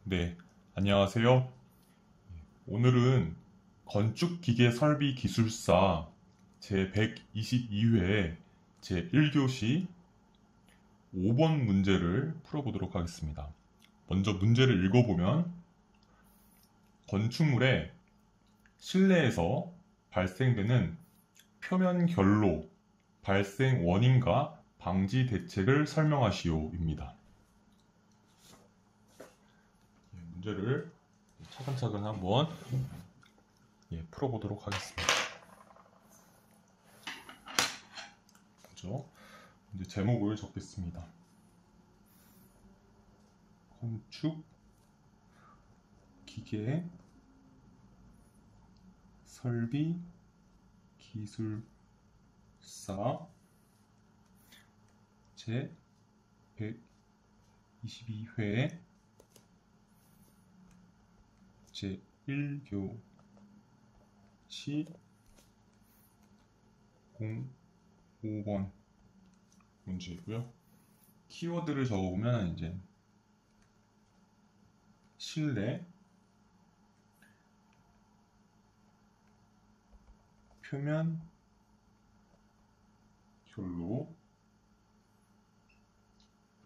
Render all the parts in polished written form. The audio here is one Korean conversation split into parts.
네, 안녕하세요. 오늘은 건축기계 설비 기술사 제122회 제1교시 5번 문제를 풀어보도록 하겠습니다. 먼저 문제를 읽어보면 건축물의 실내에서 발생되는 표면 결로 발생 원인과 방지 대책을 설명하시오입니다. 문제를 차근차근 한번 풀어보도록 하겠습니다. 먼저 이제 제목을 적겠습니다. 건축 기계 설비 기술사 제 122회 제1교시 05번 문제이고요. 키워드를 적어보면 이제 실내, 표면, 결로,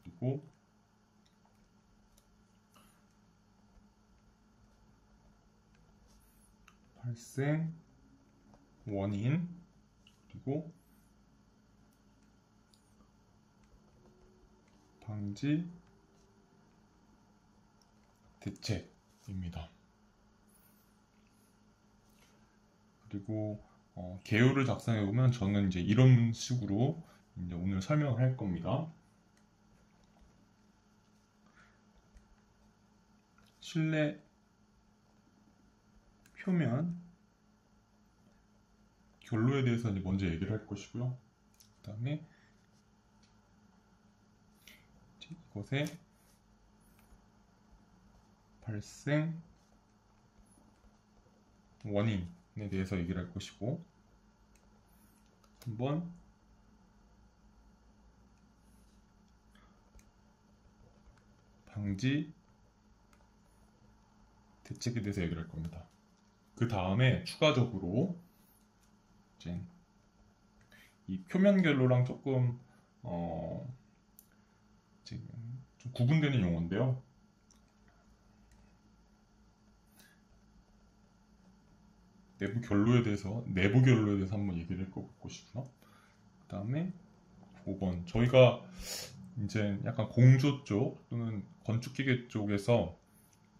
그리고 발생 원인, 그리고 방지 대책입니다. 그리고 개요를 작성해 보면 저는 이제 이런 식으로 이제 오늘 설명을 할 겁니다. 실내 표면 결로에 대해서 이제 먼저 얘기를 할 것이고요. 그 다음에 이것의 발생 원인에 대해서 얘기를 할 것이고, 한번 방지 대책에 대해서 얘기를 할 겁니다. 그 다음에 추가적으로 이제 이 표면 결로랑 조금 좀 구분되는 용어인데요. 내부 결로에 대해서 한번 얘기를 해보고 싶고요. 그 다음에 5번 저희가 이제 약간 공조 쪽 또는 건축기계 쪽에서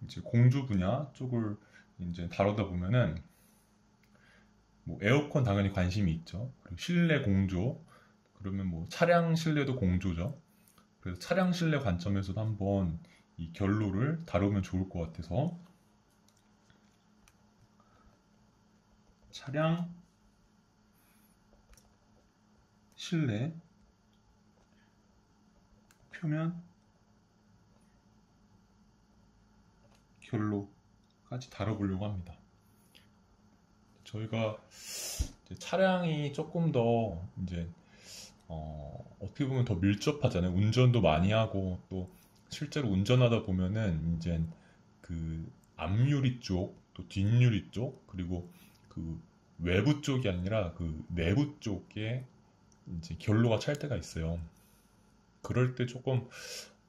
이제 공조 분야 쪽을 이제 다루다 보면은 뭐 에어컨 당연히 관심이 있죠. 그리고 실내 공조, 그러면 뭐 차량 실내도 공조죠. 그래서 차량 실내 관점에서도 한번 이 결로를 다루면 좋을 것 같아서 차량 실내 표면 결로까지 다뤄보려고 합니다. 저희가 이제 차량이 조금 더 이제 어떻게 보면 더 밀접하잖아요. 운전도 많이 하고 또 실제로 운전하다 보면은 이제 그 앞유리 쪽, 또 뒷유리 쪽, 그리고 그 외부 쪽이 아니라 그 내부 쪽에 이제 결로가 찰 때가 있어요. 그럴 때 조금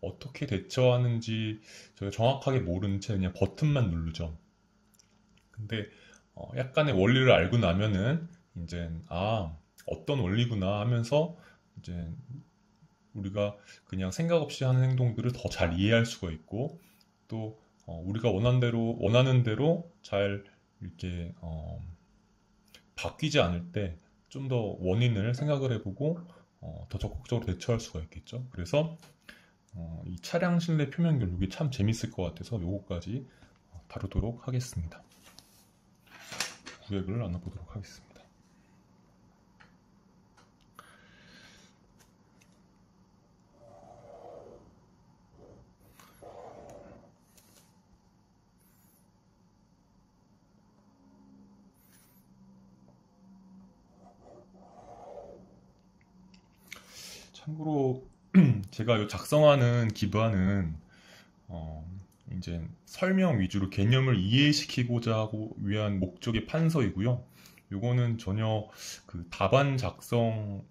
어떻게 대처하는지 저희가 정확하게 모르는 채 그냥 버튼만 누르죠. 근데 약간의 원리를 알고 나면은 이제 어떤 원리구나 하면서 이제 우리가 그냥 생각 없이 하는 행동들을 더 잘 이해할 수가 있고 또 우리가 원하는 대로 잘 이렇게 바뀌지 않을 때 좀 더 원인을 생각을 해보고 더 적극적으로 대처할 수가 있겠죠. 그래서 이 차량 실내 표면 결록이 참 재밌을 것 같아서 요거까지 다루도록 하겠습니다. 구획을 나눠보도록 하겠습니다. 참고로 제가 요 작성하는 기반은 이제 설명 위주로 개념을 이해시키고자 하고 위한 목적의 판서이고요. 요거는 전혀 그 답안 작성에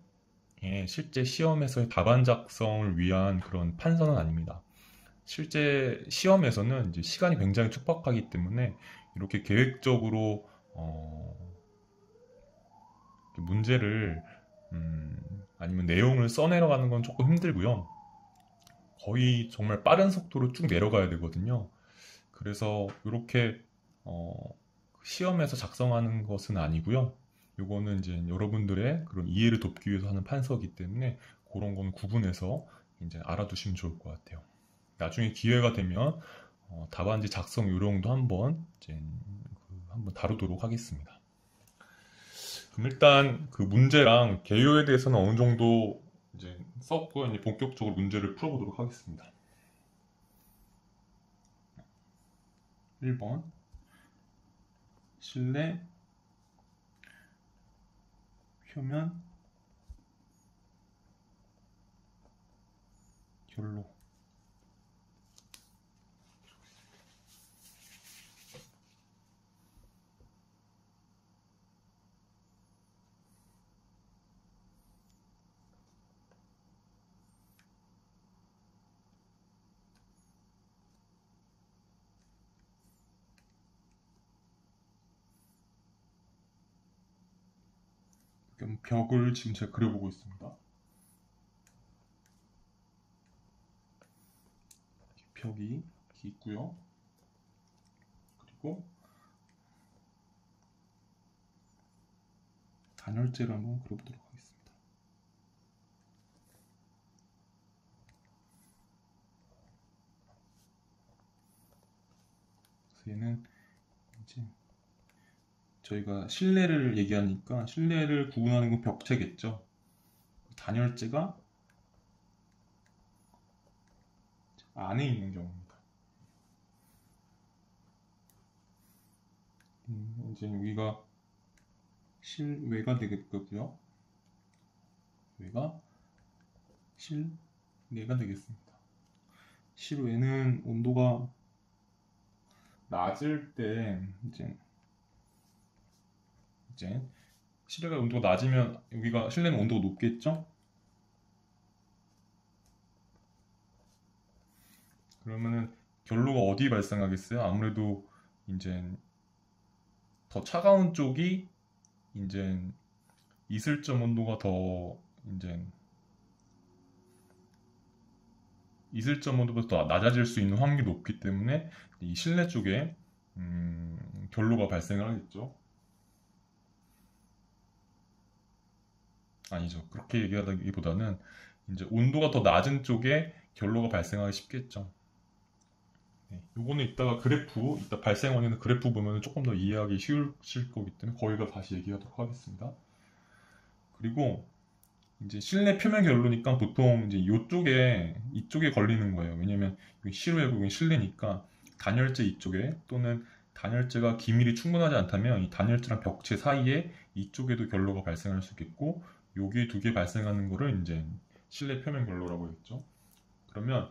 실제 시험에서의 답안 작성을 위한 그런 판서는 아닙니다. 실제 시험에서는 이제 시간이 굉장히 촉박하기 때문에 이렇게 계획적으로 문제를 아니면 내용을 써내려가는 건 조금 힘들고요. 거의 정말 빠른 속도로 쭉 내려가야 되거든요. 그래서 이렇게 어, 시험에서 작성하는 것은 아니고요. 요거는 이제 여러분들의 그런 이해를 돕기 위해서 하는 판서이기 때문에 그런 건 구분해서 이제 알아두시면 좋을 것 같아요. 나중에 기회가 되면 답안지 작성 요령도 한번 이제 한번 다루도록 하겠습니다. 그럼 일단 그 문제랑 개요에 대해서는 어느 정도 이제 썼고 이제 본격적으로 문제를 풀어보도록 하겠습니다. 1번 실내 표면 결로. 그럼 벽을 지금 제가 그려보고 있습니다. 벽이 이렇게 있고요. 그리고 단열재를 한번 그려보도록 하겠습니다. 그래서 얘는 이제 저희가 실내를 얘기하니까 실내를 구분하는 건 벽체겠죠. 단열재가 안에 있는 경우입니다. 이제 여기가 실외가 되겠고요. 외가 실내가 되겠습니다. 실외는 온도가 낮을 때 이제 실외가 온도가 낮으면 여기가 실내는 온도가 높겠죠? 그러면은 결로가 어디 발생하겠어요? 아무래도 이제 더 차가운 쪽이 이제 이슬점 온도가 더 이제 이슬점 온도보다 더 낮아질 수 있는 확률이 높기 때문에 이 실내 쪽에 결로가 발생을 하겠죠. 아니죠. 그렇게 얘기하기보다는 이제 온도가 더 낮은 쪽에 결로가 발생하기 쉽겠죠. 네, 요거는 이따가 그래프, 이따 발생원에는 그래프 보면 조금 더 이해하기 쉬우실 거기 때문에 거기가 다시 얘기하도록 하겠습니다. 그리고 이제 실내 표면 결로니까 보통 이제 이쪽에 걸리는 거예요. 왜냐면 여기 실외고 여기 실내니까 단열재 이쪽에 또는 단열재가 기밀이 충분하지 않다면 이 단열재랑 벽체 사이에 이쪽에도 결로가 발생할 수 있겠고 여기 두 개 발생하는 거를 이제 실내 표면 결로라고 했죠. 그러면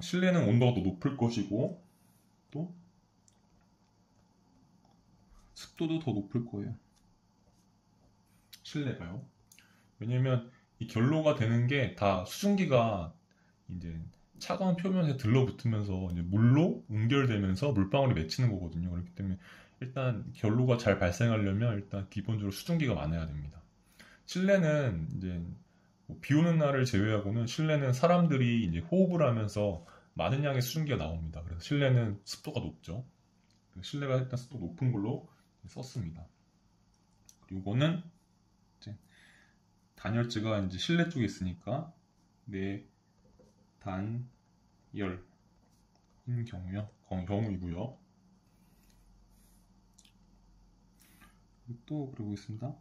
실내는 온도가 더 높을 것이고 또 습도도 더 높을 거예요. 실내가요. 왜냐면 이 결로가 되는 게 다 수증기가 이제 차가운 표면에 들러붙으면서 이제 물로 응결되면서 물방울이 맺히는 거거든요. 그렇기 때문에 일단 결로가 잘 발생하려면 일단 기본적으로 수증기가 많아야 됩니다. 실내는 이제 뭐비 오는 날을 제외하고는 실내는 사람들이 이제 호흡을 하면서 많은 양의 수증기가 나옵니다. 그래서 실내는 습도가 높죠. 실내가 일단 습도 높은 걸로 썼습니다. 그리고 이거는 이제 단열재가 이제 실내 쪽에 있으니까 내단열인 경우이고요. 또 그리고 있습니다.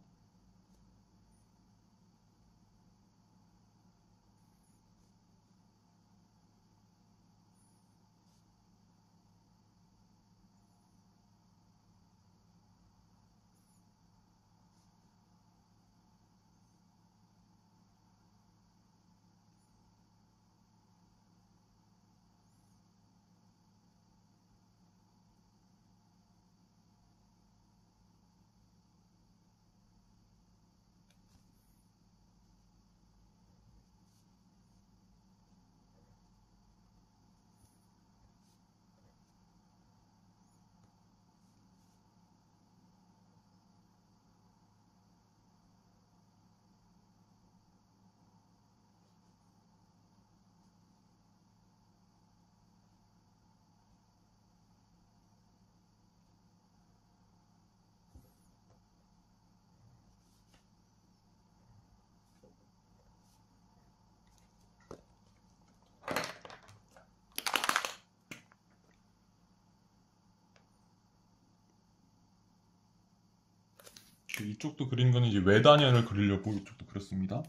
이쪽도 그린 거는 이제 외단열을 그리려고 이쪽도 그렸습니다.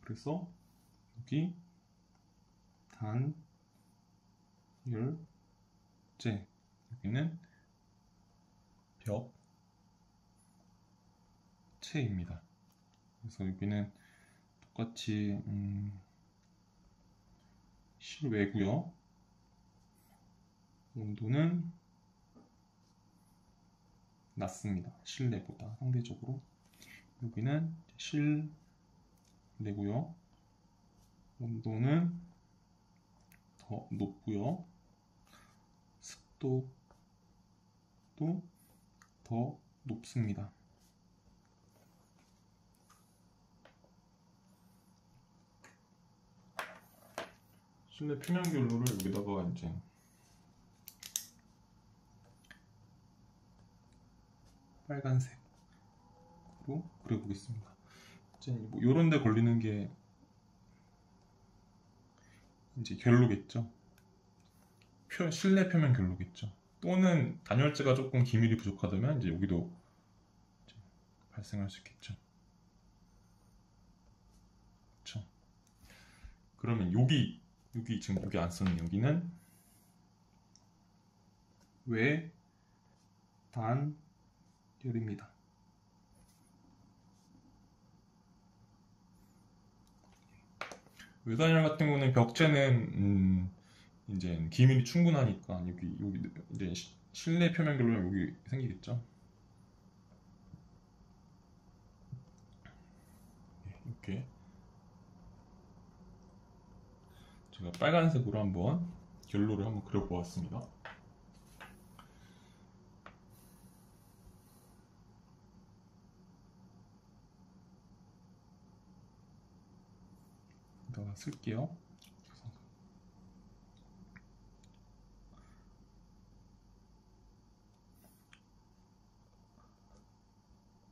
그래서 여기 단열재, 여기는 벽체입니다. 그래서 여기는 똑같이 실외고요. 온도는 낮습니다. 실내보다 상대적으로. 여기는 실내고요. 온도는 더 높고요. 습도도 더 높습니다. 실내 표면 결로를 여기다가 이제 빨간색으로 그려보겠습니다. 이제 뭐 요런 데 걸리는 게 이제 결로겠죠. 실내 표면 결로겠죠. 또는 단열재가 조금 기밀이 부족하다면 이제 여기도 이제 발생할 수 있겠죠. 그렇죠. 그러면 여기 지금 여기 안 썼는 여기는 외단열입니다. 외단열 같은 경우는 벽체는 이제 기밀이 충분하니까 여기 이제 실내 표면 결로는 여기 생기겠죠. 이렇게 제가 빨간색으로 한번 결로를 한번 그려보았습니다. 여기다가 쓸게요.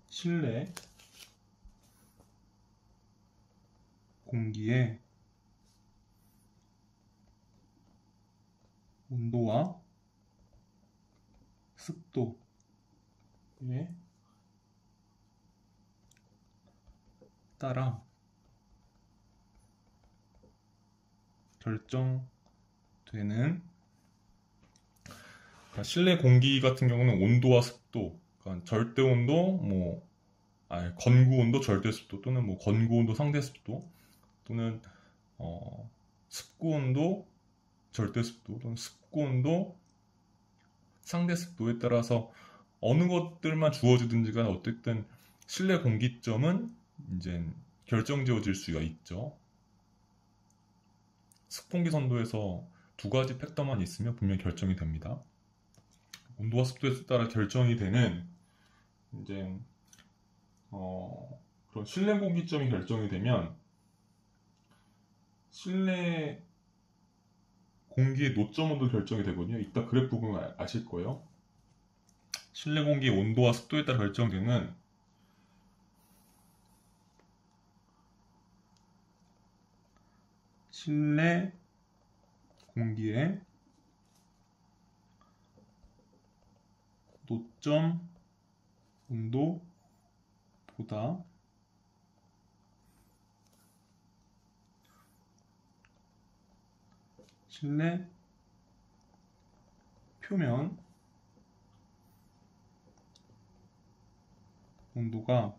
실내 공기의 온도와 습도에 따라 결정되는, 그러니까 실내 공기 같은 경우는 온도와 습도, 그러니까 절대 온도, 건구 온도, 절대 습도, 또는 뭐 건구 온도, 상대 습도, 또는 습구 온도, 절대 습도, 또는 습구 온도, 상대 습도에 따라서 어느 것들만 주어지든지 간에 어쨌든 실내 공기점은 이제 결정지어질 수가 있죠. 습공기 선도에서 두 가지 팩터만 있으면 분명히 결정이 됩니다. 온도와 습도에 따라 결정이 되는 이제 그런 실내 공기점이 결정이 되면 실내 공기의 노점 온도 결정이 되거든요. 이따 그래프 보면 아실 거예요. 실내 공기의 온도와 습도에 따라 결정되는 실내 공기의 노점 온도보다 실내 표면 온도가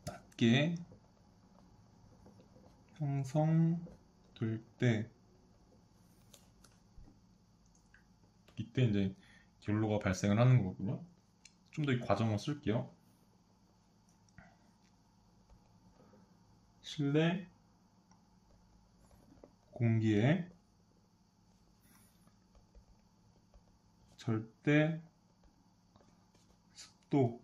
낮게 형성될 때, 이때 이제 결로가 발생을 하는 거거든요. 좀 더 이 과정을 쓸게요. 실내 공기의 절대 습도에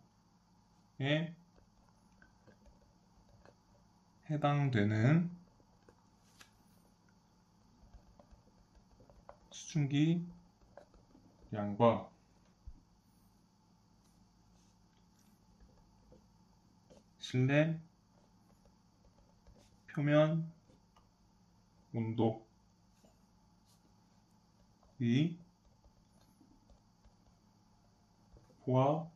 해당되는 수증기 양과 실내 표면 온도 포화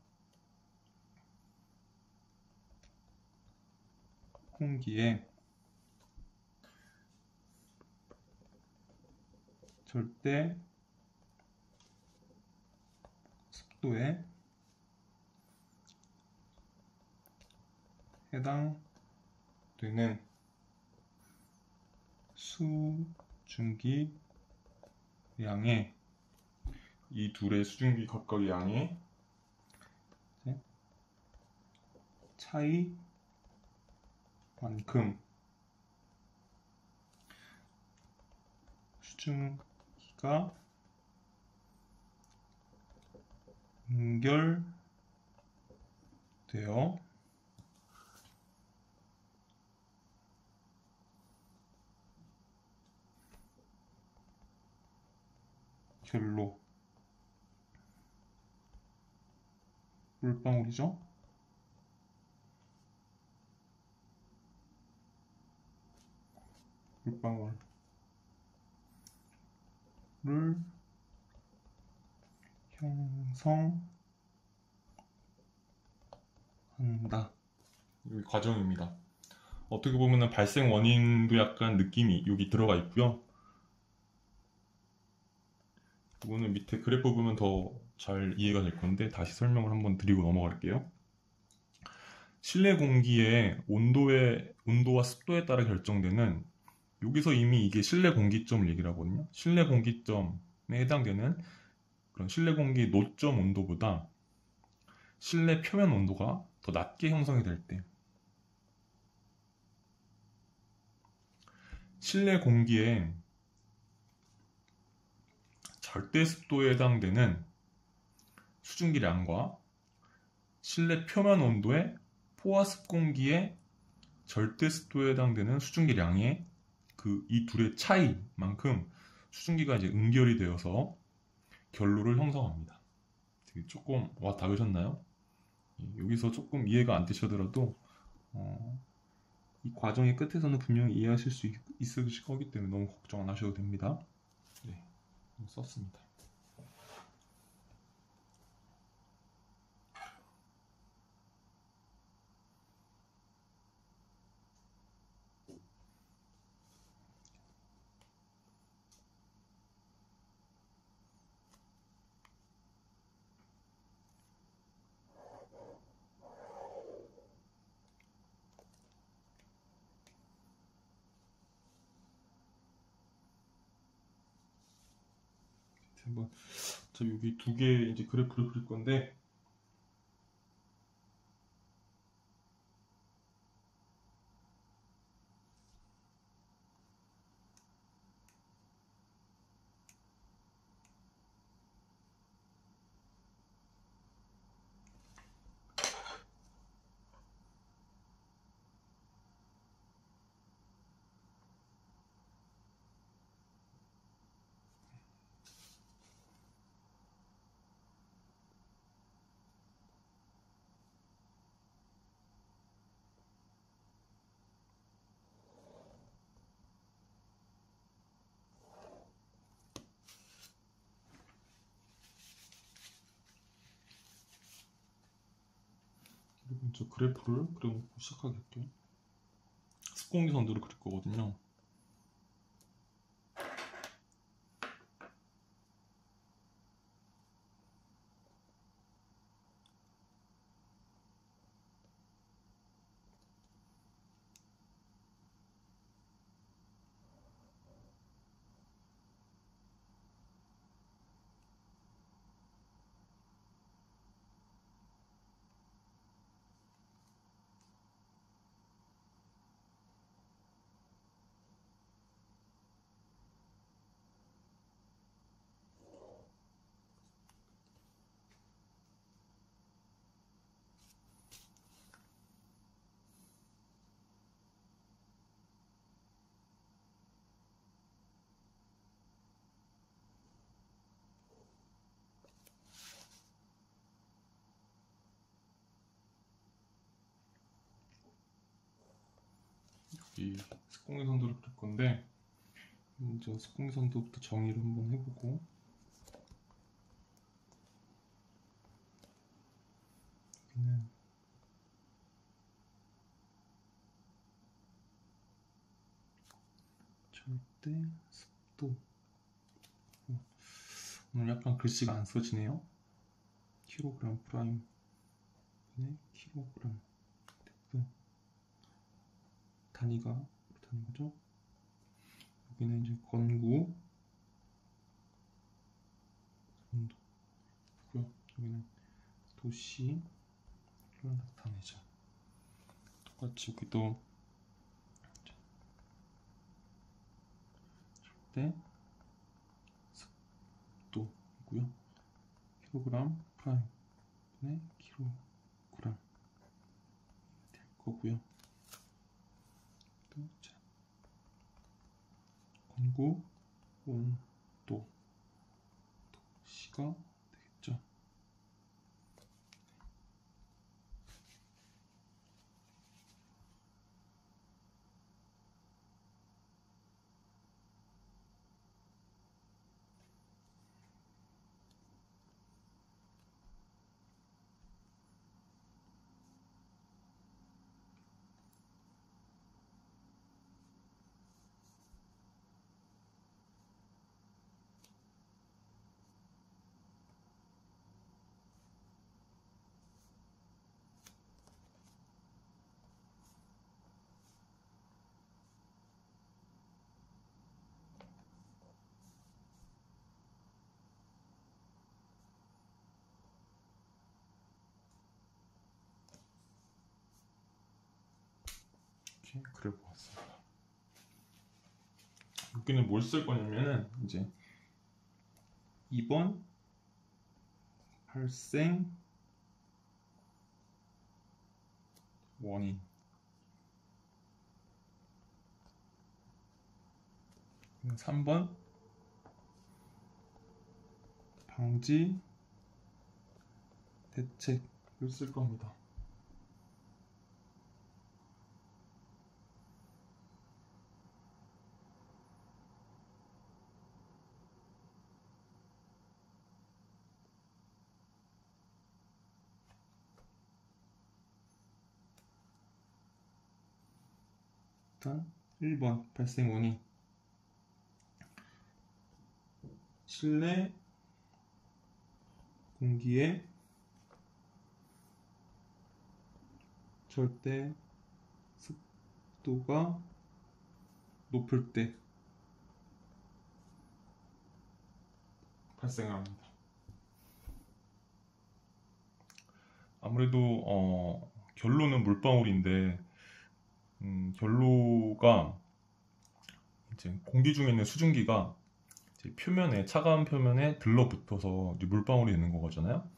공기의 절대 습도에 해당되는 수증기량의 이 둘의 수증기 각각의 양의 차이만큼 수증기가 응결되어 결로 물방울이죠. 물방울을 형성한다. 이 과정입니다. 어떻게 보면은 발생 원인도 약간 느낌이 여기 들어가 있고요. 이거는 밑에 그래프 보면 더 잘 이해가 될 건데 다시 설명을 한번 드리고 넘어갈게요. 실내 공기의 온도와 습도에 따라 결정되는, 여기서 이미 이게 실내 공기점을 얘기를 하거든요. 실내 공기점에 해당되는 그런 실내 공기 노점 온도보다 실내 표면 온도가 더 낮게 형성이 될 때, 실내 공기의 절대 습도에 해당되는 수증기량과 실내 표면 온도의 포화습 공기의 절대 습도에 해당되는 수증기량의 이 둘의 차이만큼 수증기가 이제 응결이 되어서 결로를 형성합니다. 조금 와 닿으셨나요? 여기서 조금 이해가 안 되시더라도 이 과정의 끝에서는 분명히 이해하실 수 있으실 거기 때문에 너무 걱정 안 하셔도 됩니다. 네, 썼습니다. 한번 저 여기 두 개 이제 그래프를 그릴 건데, 저 그래프를 그려놓고 시작하게 할게요. 습공기 선도를 그릴 거거든요. 이 습공기 선도를 그릴 건데, 먼저 습공기 선도부터 정의를 한번 해보고, 절대 습도. 오늘 약간 글씨가 안 써지네요. 킬로그램 프라임 분의 킬로그램. 단위가 그렇다는 거죠. 여기는 이제 건구 정도고요. 여기는 도시를 나타내죠. 똑같이 여기도 절대 습도고요. 킬로그램 프라임 분의 킬로그램 될 거고요. 또 자, 건구 온도 도시가 되겠죠. 이렇게 그려보았습니다. 여기는 뭘 쓸 거냐면은 이제 2번 발생 원인, 3번 방지 대책을 쓸 겁니다. 일단 1번 발생 원인, 실내 공기의 절대 습도가 높을 때 발생합니다. 아무래도 결로는 물방울인데 결로가 이제 공기 중에 있는 수증기가 이제 표면에 차가운 표면에 들러붙어서 이제 물방울이 되는 거잖아요.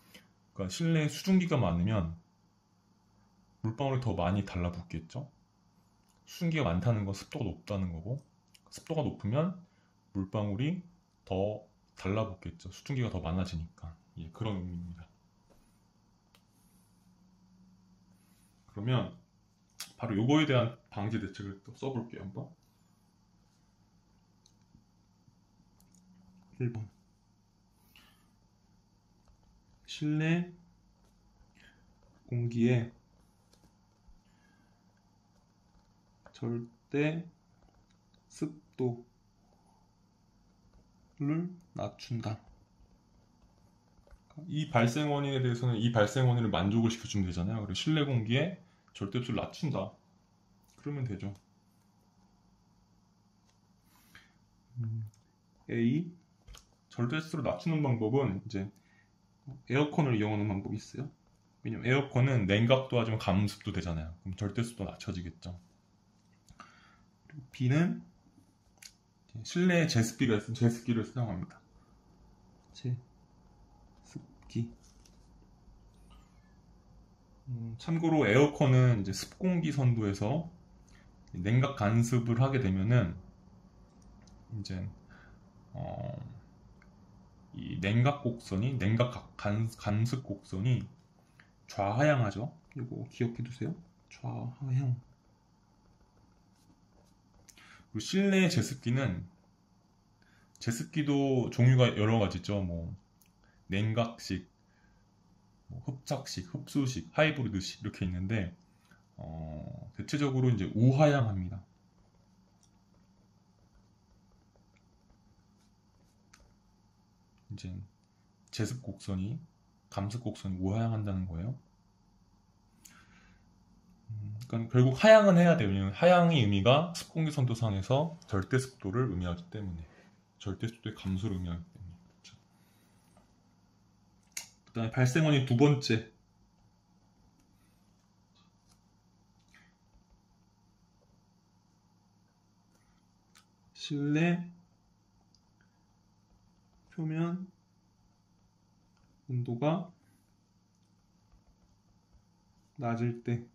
그러니까 실내에 수증기가 많으면 물방울이 더 많이 달라붙겠죠. 수증기가 많다는 건 습도가 높다는 거고, 습도가 높으면 물방울이 더 달라붙겠죠. 수증기가 더 많아지니까. 예, 그런 의미입니다. 그러면 바로 요거에 대한 방지 대책을 또 써볼게요. 한번 1번 실내 공기의 절대 습도를 낮춘다. 이 발생 원인에 대해서는 이 발생 원인을 만족을 시켜주면 되잖아요. 그리고 실내 공기의 절대값을 낮춘다. 그러면 되죠. A 절대값을 낮추는 방법은 이제 에어컨을 이용하는 방법이 있어요. 왜냐면 에어컨은 냉각도 하지만 감습도 되잖아요. 그럼 절대습도 낮춰지겠죠. 그리고 B는 실내에 제습기를 사용합니다. 제습기. 참고로 에어컨은 이제 습공기 선도에서 냉각 간습을 하게 되면은 이제 이 냉각 곡선이 간습 곡선이 좌하향하죠. 이거 기억해 두세요. 좌하향. 그리고 실내 제습기도 종류가 여러 가지 있죠. 뭐 냉각식, 뭐 흡착식, 흡수식, 하이브리드식 이렇게 있는데 대체적으로 이제 우하향합니다. 이제 제습 곡선이 감습 곡선이 우하향한다는 거예요. 그러니까 결국 하향은 해야 돼요. 왜냐면 하향의 의미가 습공기 선도상에서 절대 습도를 의미하기 때문에, 절대 습도의 감소를 의미하기 때문에. 그렇죠. 그다음에 발생원이 두 번째. 실내 표면 온도가 낮을 때,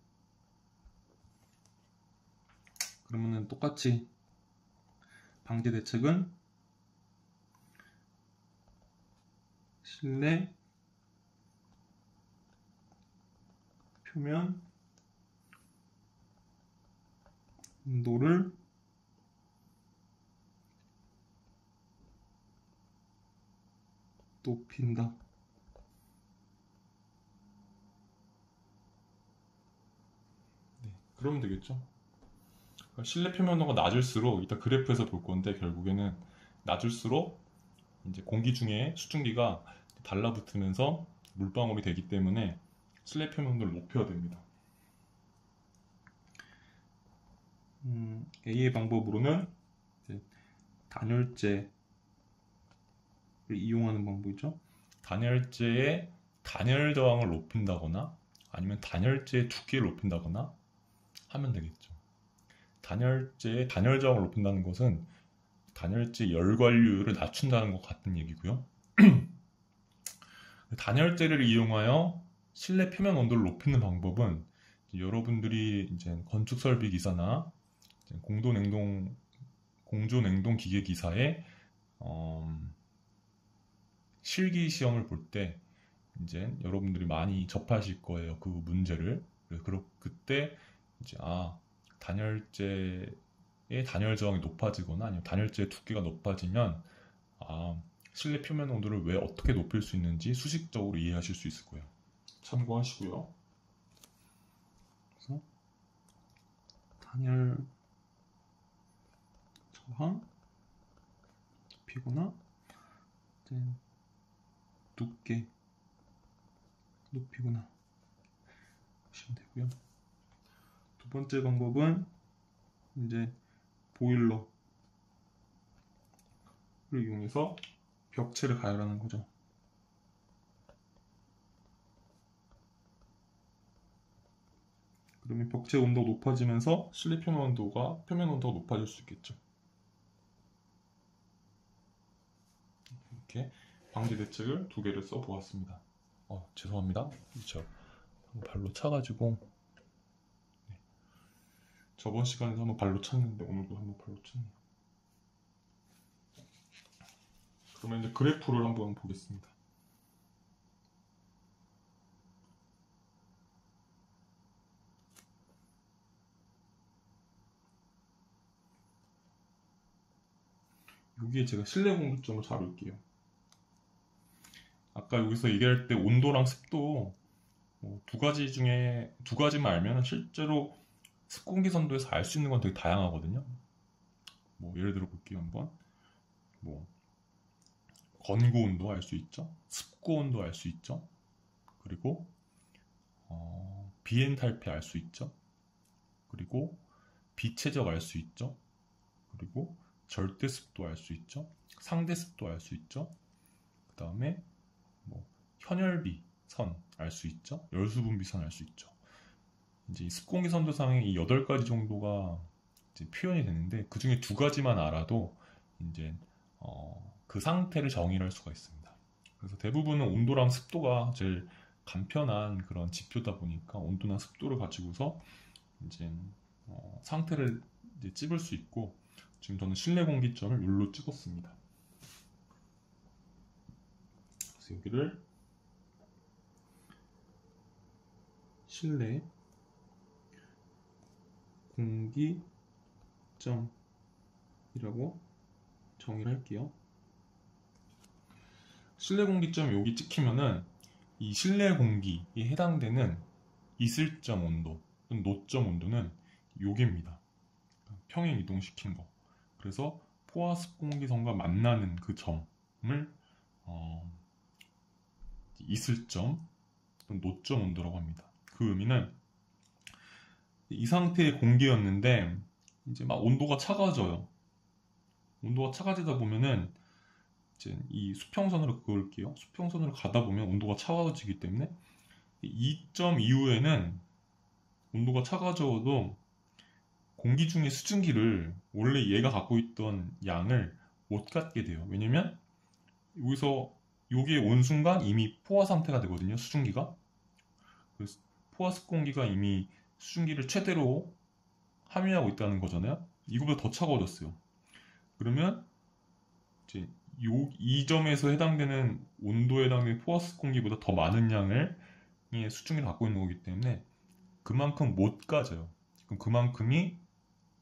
그러면은 똑같이 방제 대책은 실내 표면 온도를 높인다. 네, 그러면 되겠죠. 그러니까 실내 표면 온도가 낮을수록, 이따 그래프에서 볼 건데, 결국에는 낮을수록 이제 공기 중에 수증기가 달라붙으면서 물방울이 되기 때문에 실내 표면 온도를 높여야 됩니다. A의 방법으로는 이제 단열재를 이용하는 방법이죠. 단열재의 단열 저항을 높인다거나 아니면 단열재의 두께를 높인다거나 하면 되겠죠. 단열재의 단열 저항을 높인다는 것은 단열재 열 관류율을 낮춘다는 것 같은 얘기고요. 단열재를 이용하여 실내 표면 온도를 높이는 방법은 여러분들이 이제 건축 설비 기사나 공조 냉동 기계 기사에 실기 시험을 볼 때 이제 여러분들이 많이 접하실 거예요. 그 문제를. 그때 이제 단열재의 단열 저항이 높아지거나 아니면 단열재의 두께가 높아지면 실내 표면 온도를 왜 어떻게 높일 수 있는지 수식적으로 이해하실 수 있을 거예요. 참고하시고요. 그래서 단열 저항 높이거나 두께 높이거나 하시면 되고요. 두 번째 방법은 이제 보일러를 이용해서 벽체를 가열하는 거죠. 그러면 벽체 온도가 높아지면서 실내 표면 온도가 높아질 수 있겠죠. 이렇게 방제 대책을 두 개를 써보았습니다. 죄송합니다. 저 발로 차가지고 저번 시간에도 한번 발로 찼는데 오늘도 한번 발로 찼네요. 그러면 이제 그래프를 한번 보겠습니다. 여기에 제가 실내 공기점을 잡을게요. 아까 여기서 얘기할 때 온도랑 습도 두 가지만 알면 실제로 습공기 선도에서 알 수 있는 건 되게 다양하거든요. 예를 들어 볼게요. 한번 건고 온도 알 수 있죠. 습고 온도 알 수 있죠. 그리고 비엔탈피 알 수 있죠. 그리고 비최적 알 수 있죠. 그리고 절대 습도 알 수 있죠. 상대 습도 알 수 있죠. 그 다음에 현열비 선 알 수 있죠. 열수분비선 알 수 있죠. 이제 습공기 선도상에 이 8가지 정도가 이제 표현이 되는데 그 중에 2가지만 알아도 이제 그 상태를 정의할 수가 있습니다. 그래서 대부분은 온도랑 습도가 제일 간편한 그런 지표다 보니까 온도나 습도를 가지고서 이제 상태를 이제 찝을 수 있고, 지금 저는 실내 공기점을 여기로 찍었습니다. 그래서 여기를 실내 공기점이라고 정의를 할게요. 실내 공기점 여기 찍히면은 이 실내 공기에 해당되는 이슬점 온도 또는 노점 온도는 여기입니다. 평행 이동시킨 거. 그래서 포화 습공기선과 만나는 그 점을 어, 이슬점, 노점 온도라고 합니다. 그 의미는 이 상태의 공기였는데 이제 막 온도가 차가워져요. 온도가 차가워지다 보면은 이제 이 수평선으로 그을게요. 수평선으로 가다 보면 온도가 차가워지기 때문에 2점 이후에는 온도가 차가워져도 공기 중에 수증기를 원래 얘가 갖고 있던 양을 못 갖게 돼요. 왜냐면 여기서 여기에 온 순간 이미 포화 상태가 되거든요. 수증기가. 그래서 포화습 공기가 이미 수증기를 최대로 함유하고 있다는 거잖아요. 이거보다 더 차가워졌어요. 그러면 이제 이 점에서 해당되는 온도에 해당되는 포화습 공기보다 더 많은 양을 수증기를 갖고 있는 거기 때문에 그만큼 못 가져요. 그럼 그만큼이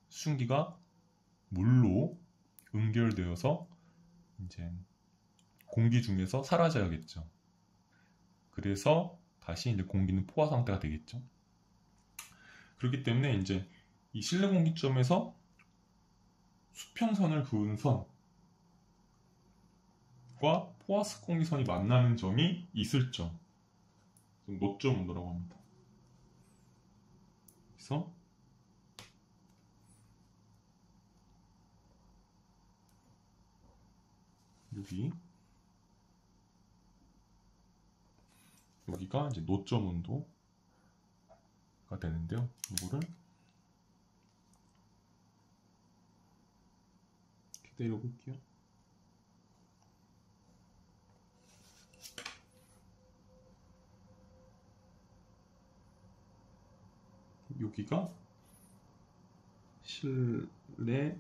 수증기가 물로 응결되어서 이제 공기 중에서 사라져야겠죠. 그래서 다시 이제 공기는 포화 상태가 되겠죠. 그렇기 때문에 이제 이 실내 공기점에서 수평선을 그은 선과 포화습 공기선이 만나는 점이 이슬점, 노점 온도라고 합니다. 그래서 여기가 이제 노점 온도가 되는데요. 이거를 이렇게 내려볼게요. 여기가 실내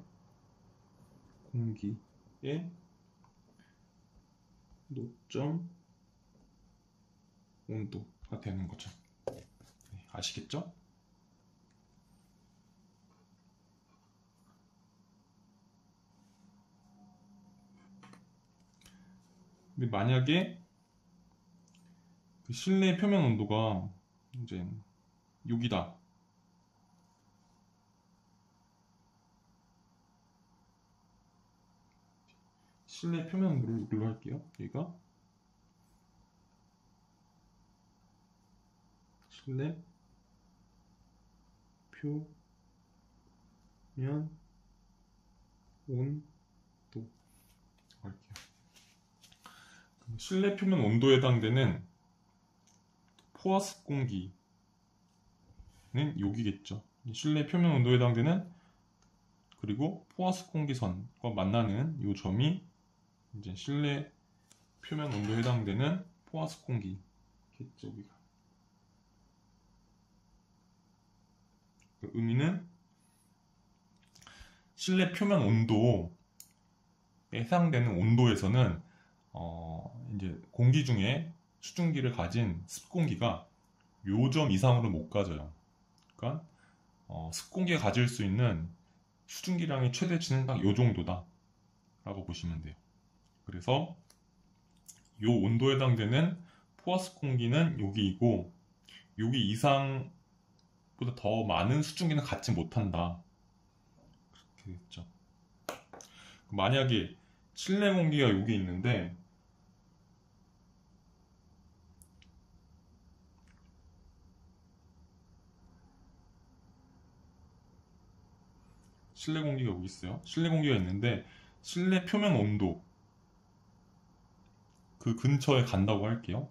공기의 노점 온도가 되는 거죠. 아시겠죠? 근데 만약에 그 실내 표면 온도가 이제 여기다. 실내 표면 온도로 할게요. 여기가 실내 표면 온도 할게요. 실내 표면 온도에 해당되는 포화습 공기는 여기겠죠. 실내 표면 온도에 해당되는 그리고 포화습 공기선과 만나는 이 점이 이제 실내 표면 온도에 해당되는 포화습 공기겠죠. 여기가. 그 의미는 실내 표면 온도에 해당되는 온도에서는 이제 공기 중에 수증기를 가진 습공기가 요 점 이상으로 못 가져요. 그러니까 습공기가 가질 수 있는 수증기량의 최대치는 딱 요 정도다 라고 보시면 돼요. 그래서 요 온도에 해당되는 포화습 공기는 여기이고 여기 이상보다 더 많은 수증기는 갖지 못한다. 그렇게 됐죠. 만약에 실내 공기가 여기 있는데 실내 공기가 여기 있어요. 실내 공기가 있는데 실내 표면 온도 그 근처에 간다고 할게요.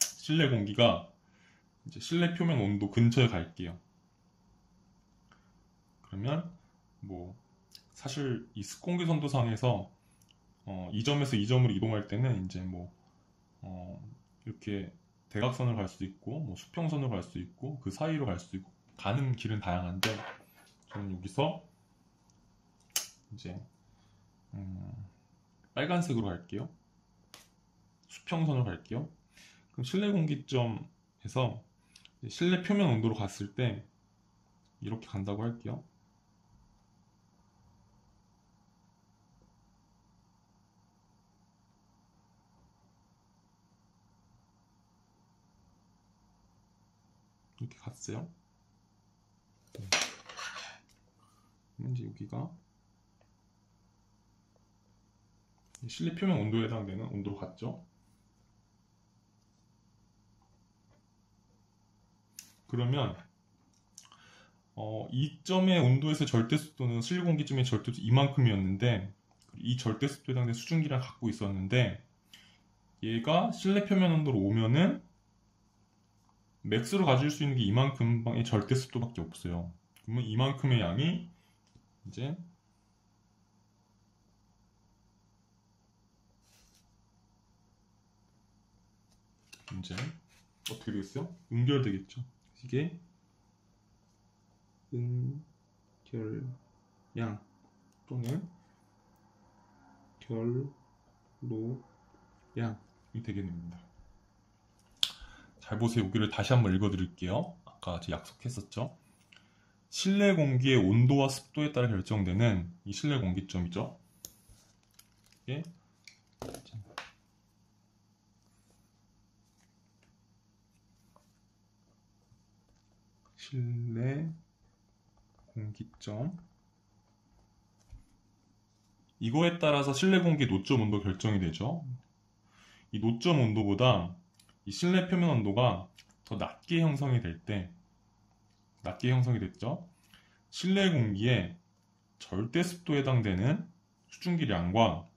실내 공기가 이제 실내 표면 온도 근처에 갈게요. 그러면 뭐 사실 이 습공기 선도상에서 이 점에서 이 점으로 이동할 때는 이제 뭐 이렇게 대각선을 갈 수도 있고 뭐 수평선으로 갈 수도 있고 그 사이로 갈 수도 있고 가는 길은 다양한데 저는 여기서 이제 빨간색으로 갈게요. 수평선으로 갈게요. 그럼 실내 공기점에서 실내 표면 온도로 갔을 때 이렇게 간다고 할게요. 이렇게 갔어요. 그럼 이제 여기가 실내 표면 온도에 해당되는 온도로 갔죠. 그러면 이 점의 온도에서 절대습도는 실내 공기점의 절대습도 이만큼이었는데 이 절대습도에 해당되는 수증기를 갖고 있었는데 얘가 실내 표면 온도로 오면은 맥스로 가질 수 있는 게 이만큼의 절대습도밖에 없어요. 그러면 이만큼의 양이 이제 어떻게 되겠어요? 응결되겠죠. 이게 응결량 또는 결로량이 되게 됩니다. 잘 보세요. 여기를 다시 한번 읽어드릴게요. 아까 제가 약속했었죠. 실내 공기의 온도와 습도에 따라 결정되는 이 실내 공기점이죠. 이게 실내 공기점, 이거에 따라서 실내 공기의 노점 온도 결정이 되죠. 이 노점 온도보다 이 실내 표면 온도가 더 낮게 형성이 될 때, 낮게 형성이 됐죠. 실내 공기의 절대 습도에 해당되는 수증기량과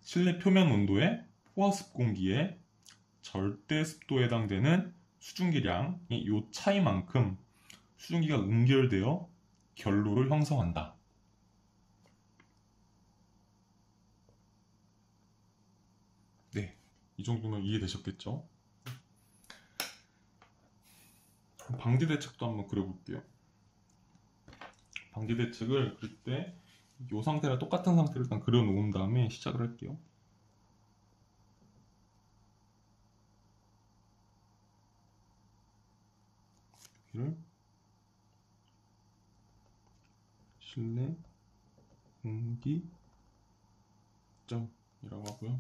실내 표면 온도의 포화습 공기의 절대 습도에 해당되는 수증기량의 이 차이만큼 수증기가 응결되어 결로를 형성한다. 네, 이 정도면 이해되셨겠죠? 방지 대책도 한번 그려볼게요. 방지 대책을 그릴 때 이 상태랑 똑같은 상태를 일단 그려 놓은 다음에 시작을 할게요. 여기를 실내 공기점이라고 하고요.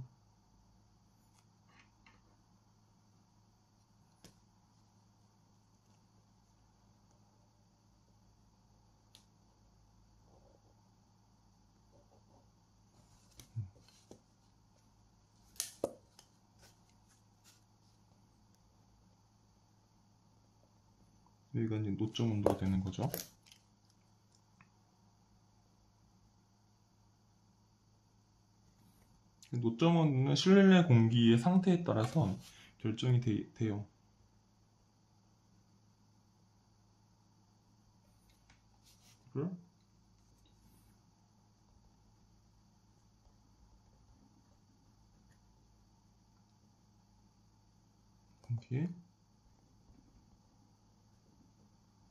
여기가 이제 노점 온도가 되는 거죠. 노점 온도는 실내 공기의 상태에 따라서 결정이 돼요. 공기의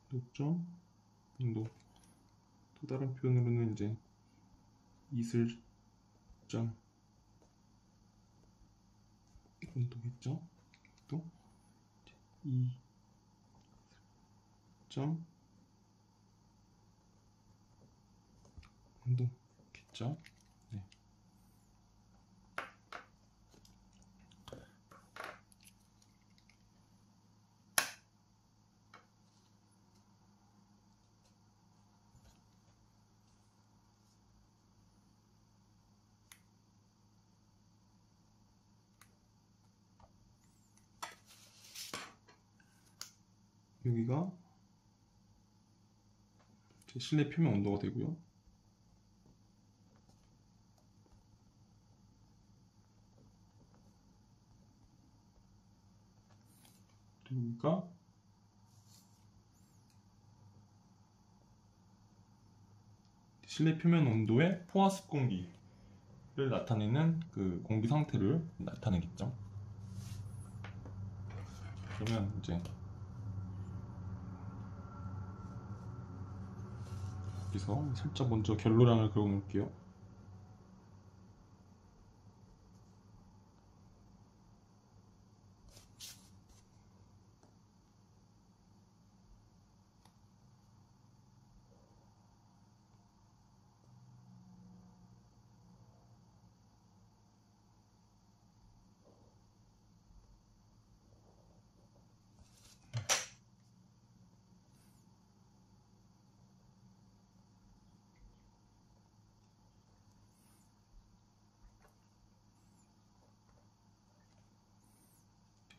노점 온도, 또 다른 표현으로는 이제 이슬점 온도겠죠. 또 이점 온도겠죠. 네. 여기가 실내 표면 온도가 되고요. 여기가 실내 표면 온도의 포화습 공기를 나타내는 그 공기 상태를 나타내겠죠. 그러면 이제 여기서 살짝 먼저 결로량을 그려 놓을게요.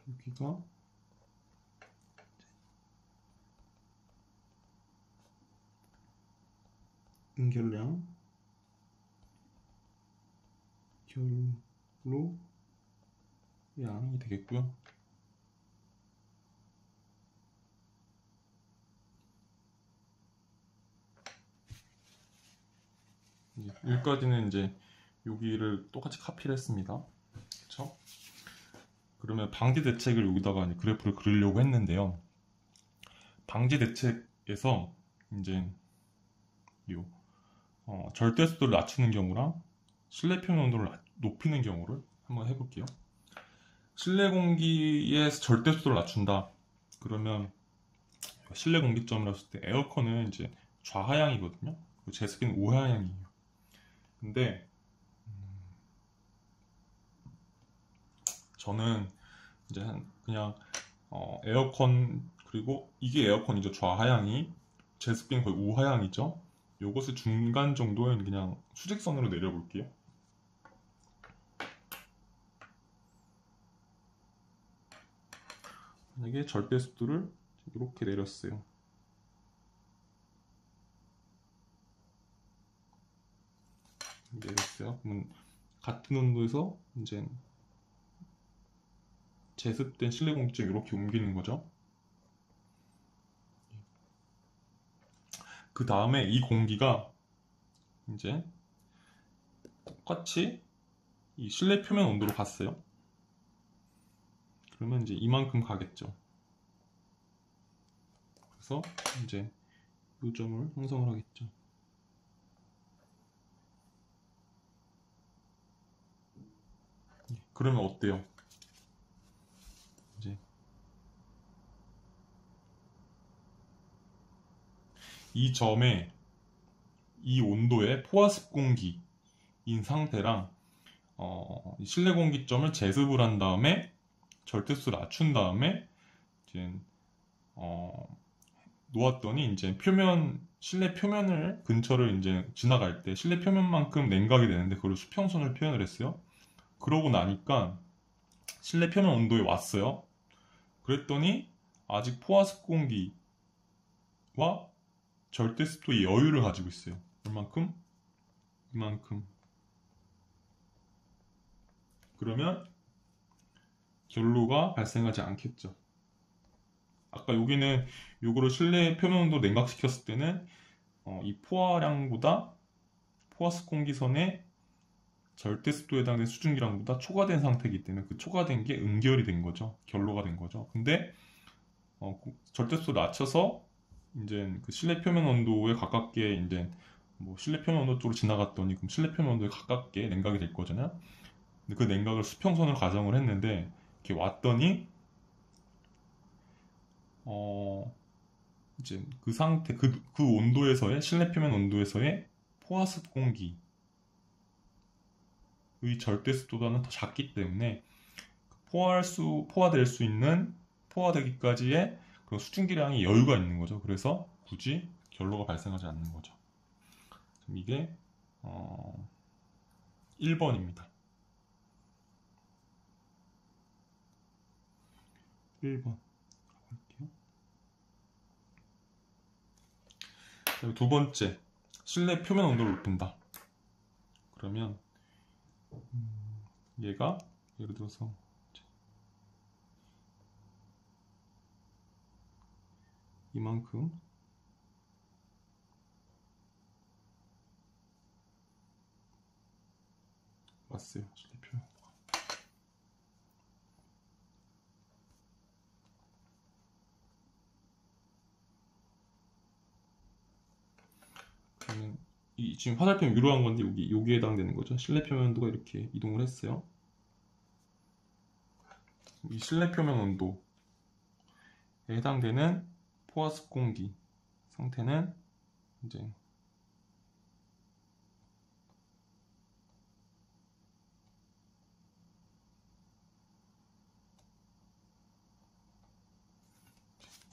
여기가 응결량, 결로 양이 되겠고요. 여기까지는 이제 여기를 똑같이 카피를 했습니다. 그렇죠? 그러면 방지 대책을 여기다가 이제 그래프를 그리려고 했는데요. 방지 대책에서 이제 요 절대 습도를 낮추는 경우랑 실내 표면 온도를 높이는 경우를 한번 해볼게요. 실내 공기의 절대 습도를 낮춘다. 그러면 실내 공기점을 했을 때 에어컨은 이제 좌하향이거든요. 그리고 제습기는 우하향이에요. 근데 저는 이제 그냥 에어컨, 그리고 이게 에어컨이죠. 좌하향이, 제습기는 거의 우하향이죠. 요것을 중간 정도에 그냥 수직선으로 내려볼게요. 만약에 절대 습도를 이렇게 내렸어요. 내렸어요. 그러면 같은 온도에서 이제 제습된 실내 공기층 이렇게 옮기는 거죠. 그 다음에 이 공기가 이제 똑같이 이 실내 표면 온도로 갔어요. 그러면 이제 이만큼 가겠죠. 그래서 이제 요점을 형성을 하겠죠. 그러면 어때요? 이제 이 점에 이 온도의 포화습 공기인 상태랑 실내 공기점을 제습을 한 다음에 절대수를 낮춘 다음에 이제 놓았더니 이제 실내 표면을 근처를 이제 지나갈 때 실내 표면만큼 냉각이 되는데 그걸 수평선을 표현을 했어요. 그러고 나니까 실내 표면 온도에 왔어요. 그랬더니 아직 포화습 공기와 절대 습도의 여유를 가지고 있어요. 얼만큼? 이만큼. 그러면 결로가 발생하지 않겠죠. 아까 여기는 요거를 실내 표면 온도 냉각시켰을 때는 이 포화량보다 포화습 공기선의 절대 습도에 해당되는 수증기량보다 초과된 상태이기 때문에 그 초과된 게 응결이 된 거죠. 결로가 된 거죠. 근데 절대 습도 낮춰서 이제 그 실내 표면 온도에 가깝게 이제 뭐 실내 표면 온도 쪽으로 지나갔더니 그럼 실내 표면 온도에 가깝게 냉각이 될 거잖아요. 근데 그 냉각을 수평선을 가정을 했는데 이렇게 왔더니 이제 그 상태 그 온도에서의 실내 표면 온도에서의 포화습 공기의 절대 습도보다는 더 작기 때문에 포화될 수 있는 포화되기까지의 그런 수증기량이 여유가 있는 거죠. 그래서 굳이 결로가 발생하지 않는 거죠. 이게 1번입니다. 1번 할게요. 두 번째, 실내 표면 온도를 높인다. 그러면 얘가 예를 들어서 이만큼 왔어요. 실내 표면 온도가. 그러면 지금 화살표 위로 한 건데 여기에 해당되는 거죠. 실내 표면 온도가 이렇게 이동을 했어요. 이 실내 표면 온도에 해당되는 포화습 공기 상태는 이제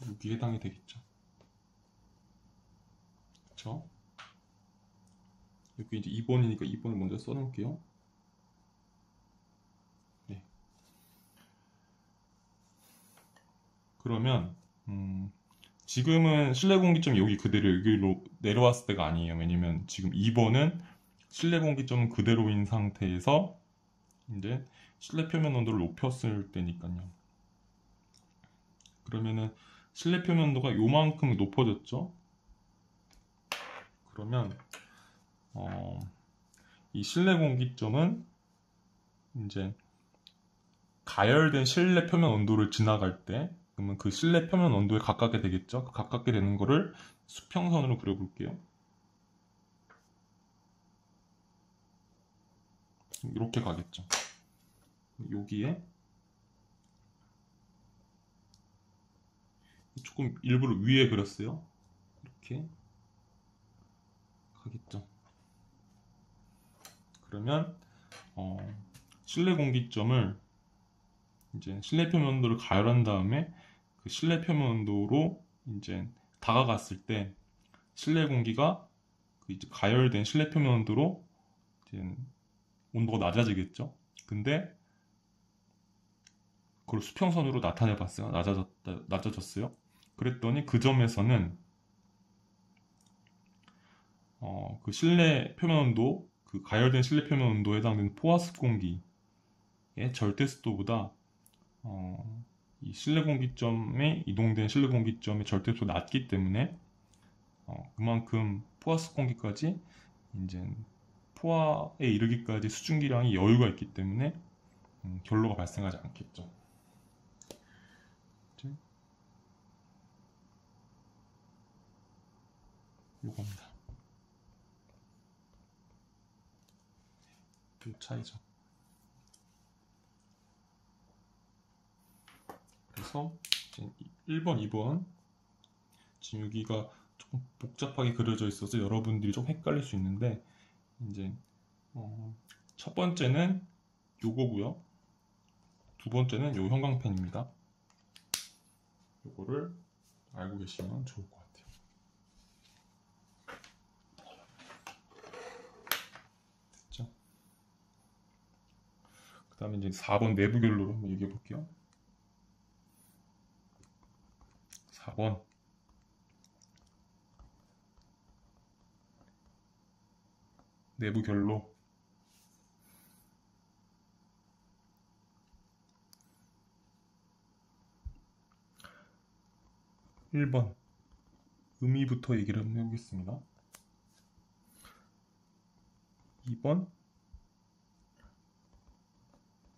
여기에 해당이 되겠죠. 그렇죠? 여기 이제 2번이니까 2번을 먼저 써놓을게요. 네. 뭐냐면 지금은 실내 공기점이 여기 그대로 여기로 내려왔을 때가 아니에요. 왜냐면 지금 2번은 실내 공기점은 그대로인 상태에서 이제 실내 표면 온도를 높였을 때니까요. 그러면은 실내 표면 온도가 요만큼 높아졌죠. 그러면 이 실내 공기점은 이제 가열된 실내 표면 온도를 지나갈 때, 그러면 그 실내 표면 온도에 가깝게 되겠죠. 그 가깝게 되는 거를 수평선으로 그려볼게요. 이렇게 가겠죠. 여기에 조금 일부러 위에 그렸어요. 이렇게 가겠죠. 그러면 실내 공기점을 이제 실내 표면 온도를 가열한 다음에 그 실내 표면 온도로 이제 다가갔을 때 실내 공기가 그 이제 가열된 실내 표면 온도로 이제 온도가 낮아지겠죠. 근데 그걸 수평선으로 나타내 봤어요. 낮아졌어요. 그랬더니 그 점에서는 그 실내 표면 온도, 그 가열된 실내 표면 온도에 해당되는 포화습 공기의 절대 습도보다 이 실내 공기점에 이동된 실내 공기점의 절대 습도가 낮기 때문에 그만큼 포화습 공기까지 이제 포화에 이르기까지 수증기량이 여유가 있기 때문에 결로가 발생하지 않겠죠. 요겁니다. 요 차이죠. 그래서 1번, 2번 지금 여기가 조금 복잡하게 그려져 있어서 여러분들이 좀 헷갈릴 수 있는데 이제 첫 번째는 요거고요. 두 번째는 요 형광펜입니다. 요거를 알고 계시면 좋을 것 같아요. 됐죠? 그 다음에 이제 4번 내부 결로로 한번 얘기해 볼게요. 4번 내부 결로. 1번 의미부터 얘기를 한번 해보겠습니다. 2번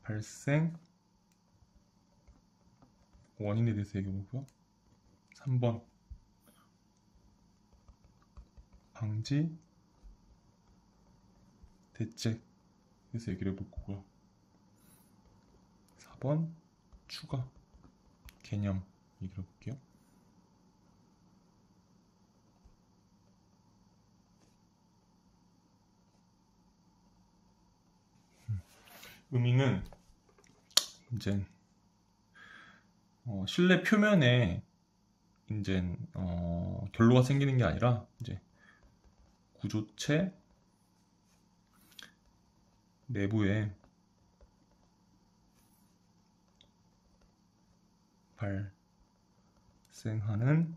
발생 원인에 대해서 얘기해보고요. 3번 방지 대책에 대해서 얘기를 해볼 거고요. 4번 추가 개념 얘기를 해볼게요. 의미는 이제 실내 표면에 이제 결로가 생기는 게 아니라 이제 구조체 내부에 발생하는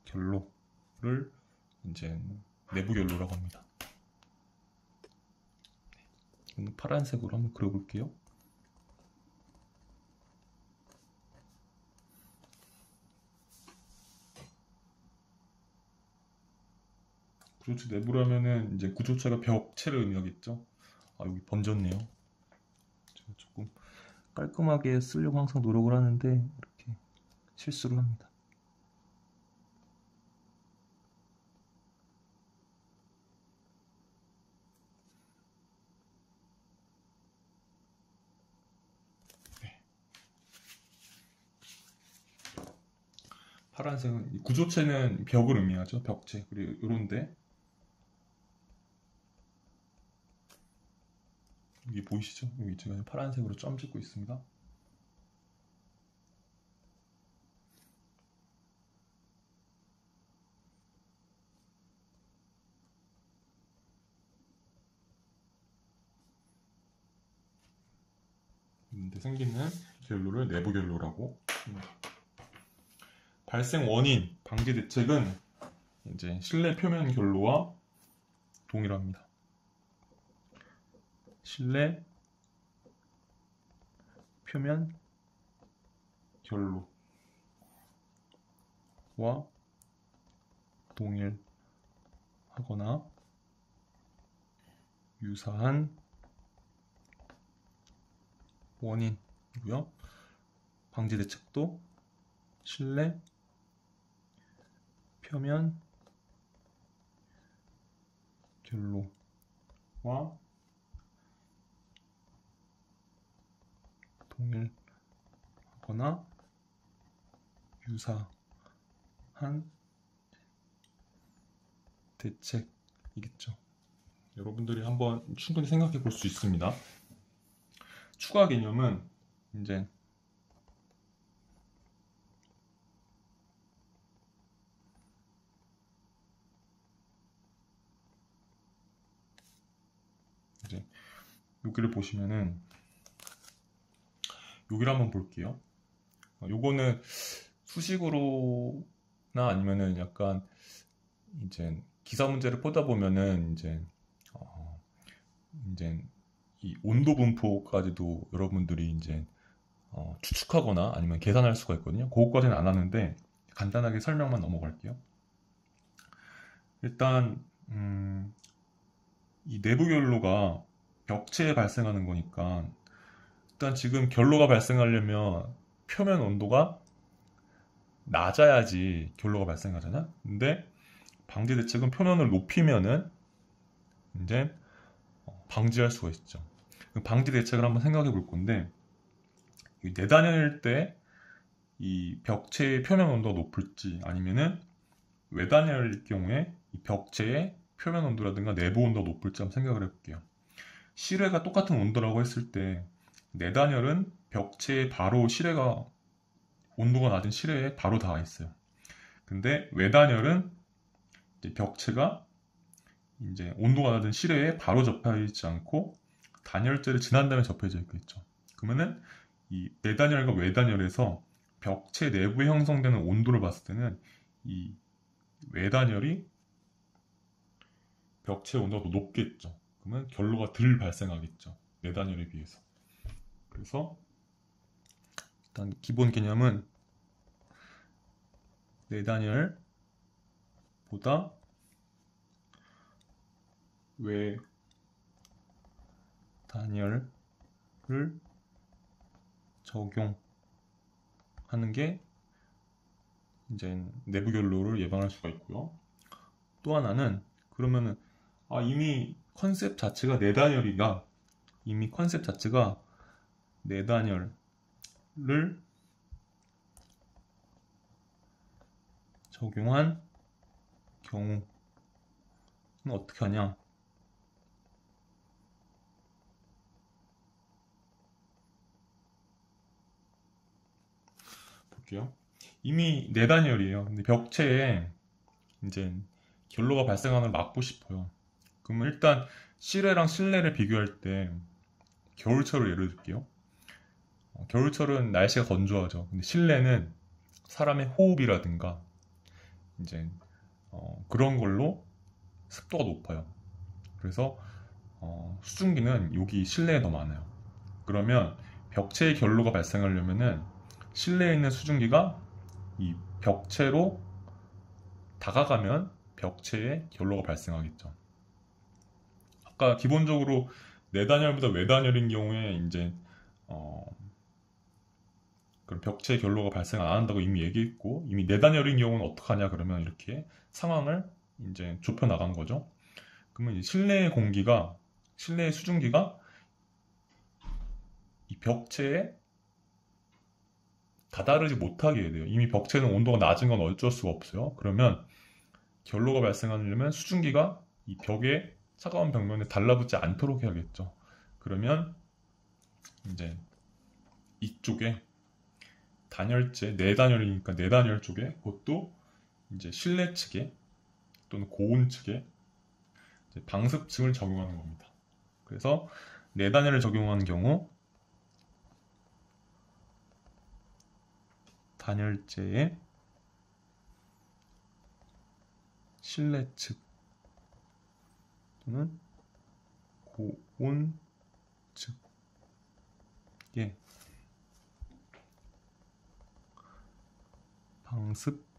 결로를 이제 내부 결로라고 합니다. 파란색으로 한번 그려볼게요. 구조체 내부라면은 이제 구조체가 벽체를 의미하겠죠. 아, 여기 번졌네요. 제가 조금 깔끔하게 쓰려고 항상 노력을 하는데 이렇게 실수를 합니다. 네. 파란색은 구조체는 벽을 의미하죠. 벽체. 그리고 요런데 여기 보이시죠? 여기 제가 파란색으로 점 찍고 있습니다. 있는데 생기는 결로를 내부 결로라고 합니다. 발생 원인, 방지 대책은 이제 실내 표면 결로와 동일합니다. 실내 표면 결로와 동일하거나 유사한 원인이고요. 방지 대책도 실내 표면 결로와 동일하거나 유사한 대책이겠죠. 여러분들이 한번 충분히 생각해 볼 수 있습니다. 추가 개념은 이제 여기를 보시면은 여기를 한번 볼게요. 요거는 수식으로나 아니면은 약간 이제 기사 문제를 보다 보면은 이제 이 온도 분포까지도 여러분들이 이제 추측하거나 아니면 계산할 수가 있거든요. 그것까지는 안 하는데 간단하게 설명만 넘어갈게요. 일단 이 내부 결로가 벽체에 발생하는 거니까 일단 지금 결로가 발생하려면 표면 온도가 낮아야지 결로가 발생하잖아. 근데 방지 대책은 표면을 높이면은 이제 방지할 수가 있죠. 방지 대책을 한번 생각해 볼 건데 내단열 때 이 벽체의 표면 온도가 높을지 아니면은 외단열일 경우에 이 벽체의 표면 온도라든가 내부 온도가 높을지 한번 생각을 해볼게요. 실외가 똑같은 온도라고 했을 때 내단열은 벽체에 바로 실외가 온도가 낮은 실외에 바로 닿아 있어요. 근데 외단열은 이제 벽체가 이제 온도가 낮은 실외에 바로 접해 있지 않고 단열재를 지난 다음에 접해져 있겠죠. 그러면은 이 내단열과 외단열에서 벽체 내부에 형성되는 온도를 봤을 때는 이 외단열이 벽체 온도가 더 높겠죠. 그러면 결로가 덜 발생하겠죠. 내단열에 비해서. 그래서 일단 기본 개념은 내단열보다 외단열을 적용하는 게 이제 내부 결로를 예방할 수가 있고요. 또 하나는 그러면은 이미 컨셉 자체가 내단열이다. 이미 컨셉 자체가 내단열을 적용한 경우는 어떻게 하냐? 볼게요. 이미 내단열이에요. 근데 벽체에 이제 결로가 발생하는 걸 막고 싶어요. 그러면 일단 실외랑 실내를 비교할 때 겨울철을 예를 들게요. 겨울철은 날씨가 건조하죠. 근데 실내는 사람의 호흡이라든가 이제 그런 걸로 습도가 높아요. 그래서 수증기는 여기 실내에 더 많아요. 그러면 벽체의 결로가 발생하려면은 실내에 있는 수증기가 이 벽체로 다가가면 벽체에 결로가 발생하겠죠. 아까 기본적으로 내단열보다 외단열인 경우에 이제 그럼 벽체에 결로가 발생 안 한다고 이미 얘기했고, 이미 내단열인 경우는 어떡하냐 그러면 이렇게 상황을 이제 좁혀 나간 거죠. 그러면 이제 실내의 공기가, 실내의 수증기가 이 벽체에 다다르지 못하게 해야 돼요. 이미 벽체는 온도가 낮은 건 어쩔 수가 없어요. 그러면 결로가 발생하려면 수증기가 이 벽에, 차가운 벽면에 달라붙지 않도록 해야겠죠. 그러면 이제 이쪽에 단열재, 내단열이니까 내단열 쪽에, 그것도 이제 실내 측에 또는 고온 측에 방습층을 적용하는 겁니다. 그래서 내단열을 적용하는 경우 단열재의 실내 측 또는 고온 측의 방습층을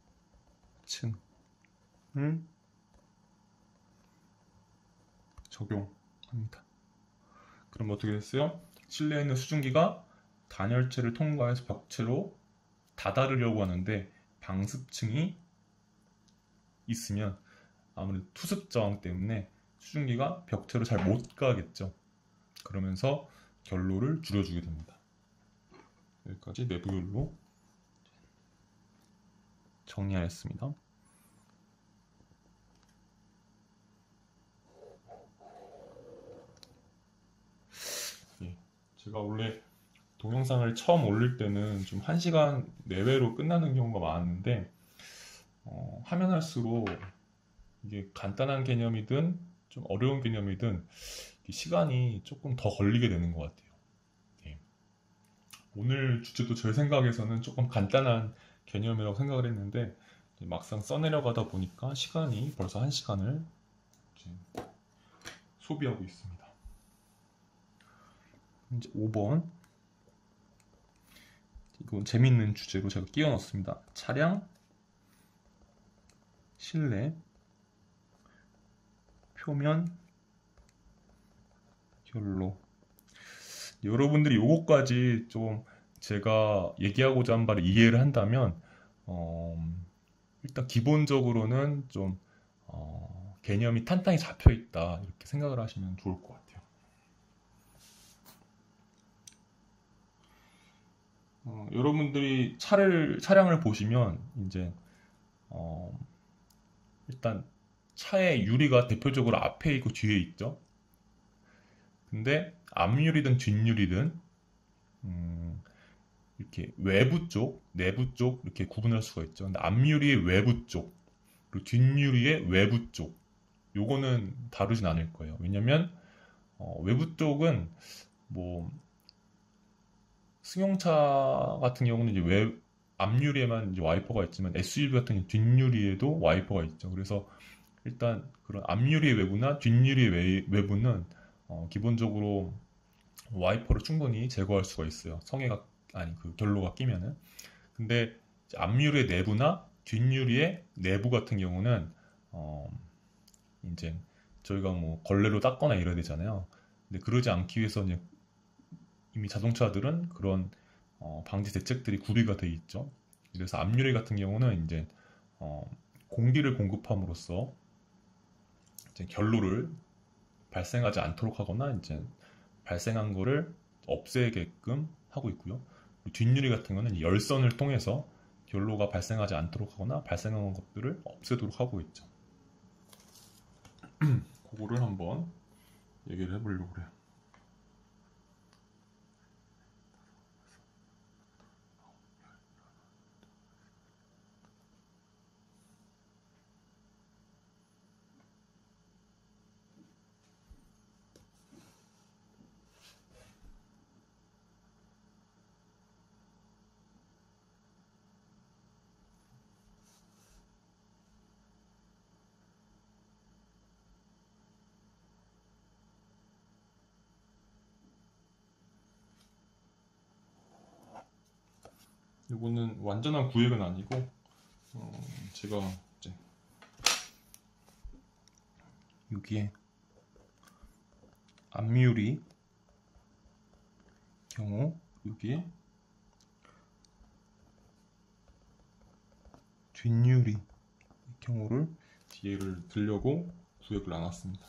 적용합니다. 그럼 어떻게 됐어요? 실내에 있는 수증기가 단열재를 통과해서 벽체로 다다르려고 하는데 방습층이 있으면 아무래도 투습 저항 때문에 수증기가 벽체로 잘 못 가겠죠. 그러면서 결로를 줄여주게 됩니다. 여기까지 내부 결로 정리하였습니다. 예, 제가 원래 동영상을 처음 올릴 때는 좀 1시간 내외로 끝나는 경우가 많은데 하면 할수록 이게 간단한 개념이든 좀 어려운 개념이든 시간이 조금 더 걸리게 되는 것 같아요. 예. 오늘 주제도 제 생각에서는 조금 간단한 개념이라고 생각을 했는데 막상 써내려가다 보니까 시간이 벌써 1시간을 소비하고 있습니다. 이제 5번, 이건 재밌는 주제로 제가 끼워 넣었습니다. 차량 실내 표면 결로. 여러분들이 요거까지 좀 제가 얘기하고자 한 바를 이해를 한다면 일단 기본적으로는 좀 개념이 탄탄히 잡혀 있다 이렇게 생각을 하시면 좋을 것 같아요. 여러분들이 차량을 보시면 이제 일단 차의 유리가 대표적으로 앞에 있고 뒤에 있죠. 근데 앞유리든 뒷유리든 이렇게 외부 쪽, 내부 쪽 이렇게 구분할 수가 있죠. 근데 앞유리의 외부 쪽, 그리고 뒷유리의 외부 쪽, 요거는 다르진 않을 거예요. 왜냐면 외부 쪽은 뭐 승용차 같은 경우는 이제 앞유리에만 이제 와이퍼가 있지만 SUV 같은 경우 뒷유리에도 와이퍼가 있죠. 그래서 일단 그런 앞유리의 외부나 뒷유리의 외부는 기본적으로 와이퍼로 충분히 제거할 수가 있어요. 그 결로가 끼면은. 근데 앞유리의 내부나 뒷유리의 내부 같은 경우는 이제 저희가 뭐 걸레로 닦거나 이래야 되잖아요. 근데 그러지 않기 위해서 이제 이미 자동차들은 그런 방지 대책들이 구비가 돼 있죠. 그래서 앞유리 같은 경우는 이제 공기를 공급함으로써 이제 결로를 발생하지 않도록 하거나 이제 발생한 거를 없애게끔 하고 있고요. 뒷유리 같은 경우는 열선을 통해서 결로가 발생하지 않도록 하거나 발생한 것들을 없애도록 하고 있죠. 그거를 한번 얘기를 해보려고 그래요. 이거는 완전한 구획은 아니고 제가 이제 여기에 앞유리 경우 여기에 뒷유리 경우를 뒤에를 들려고 구획을 나눴습니다.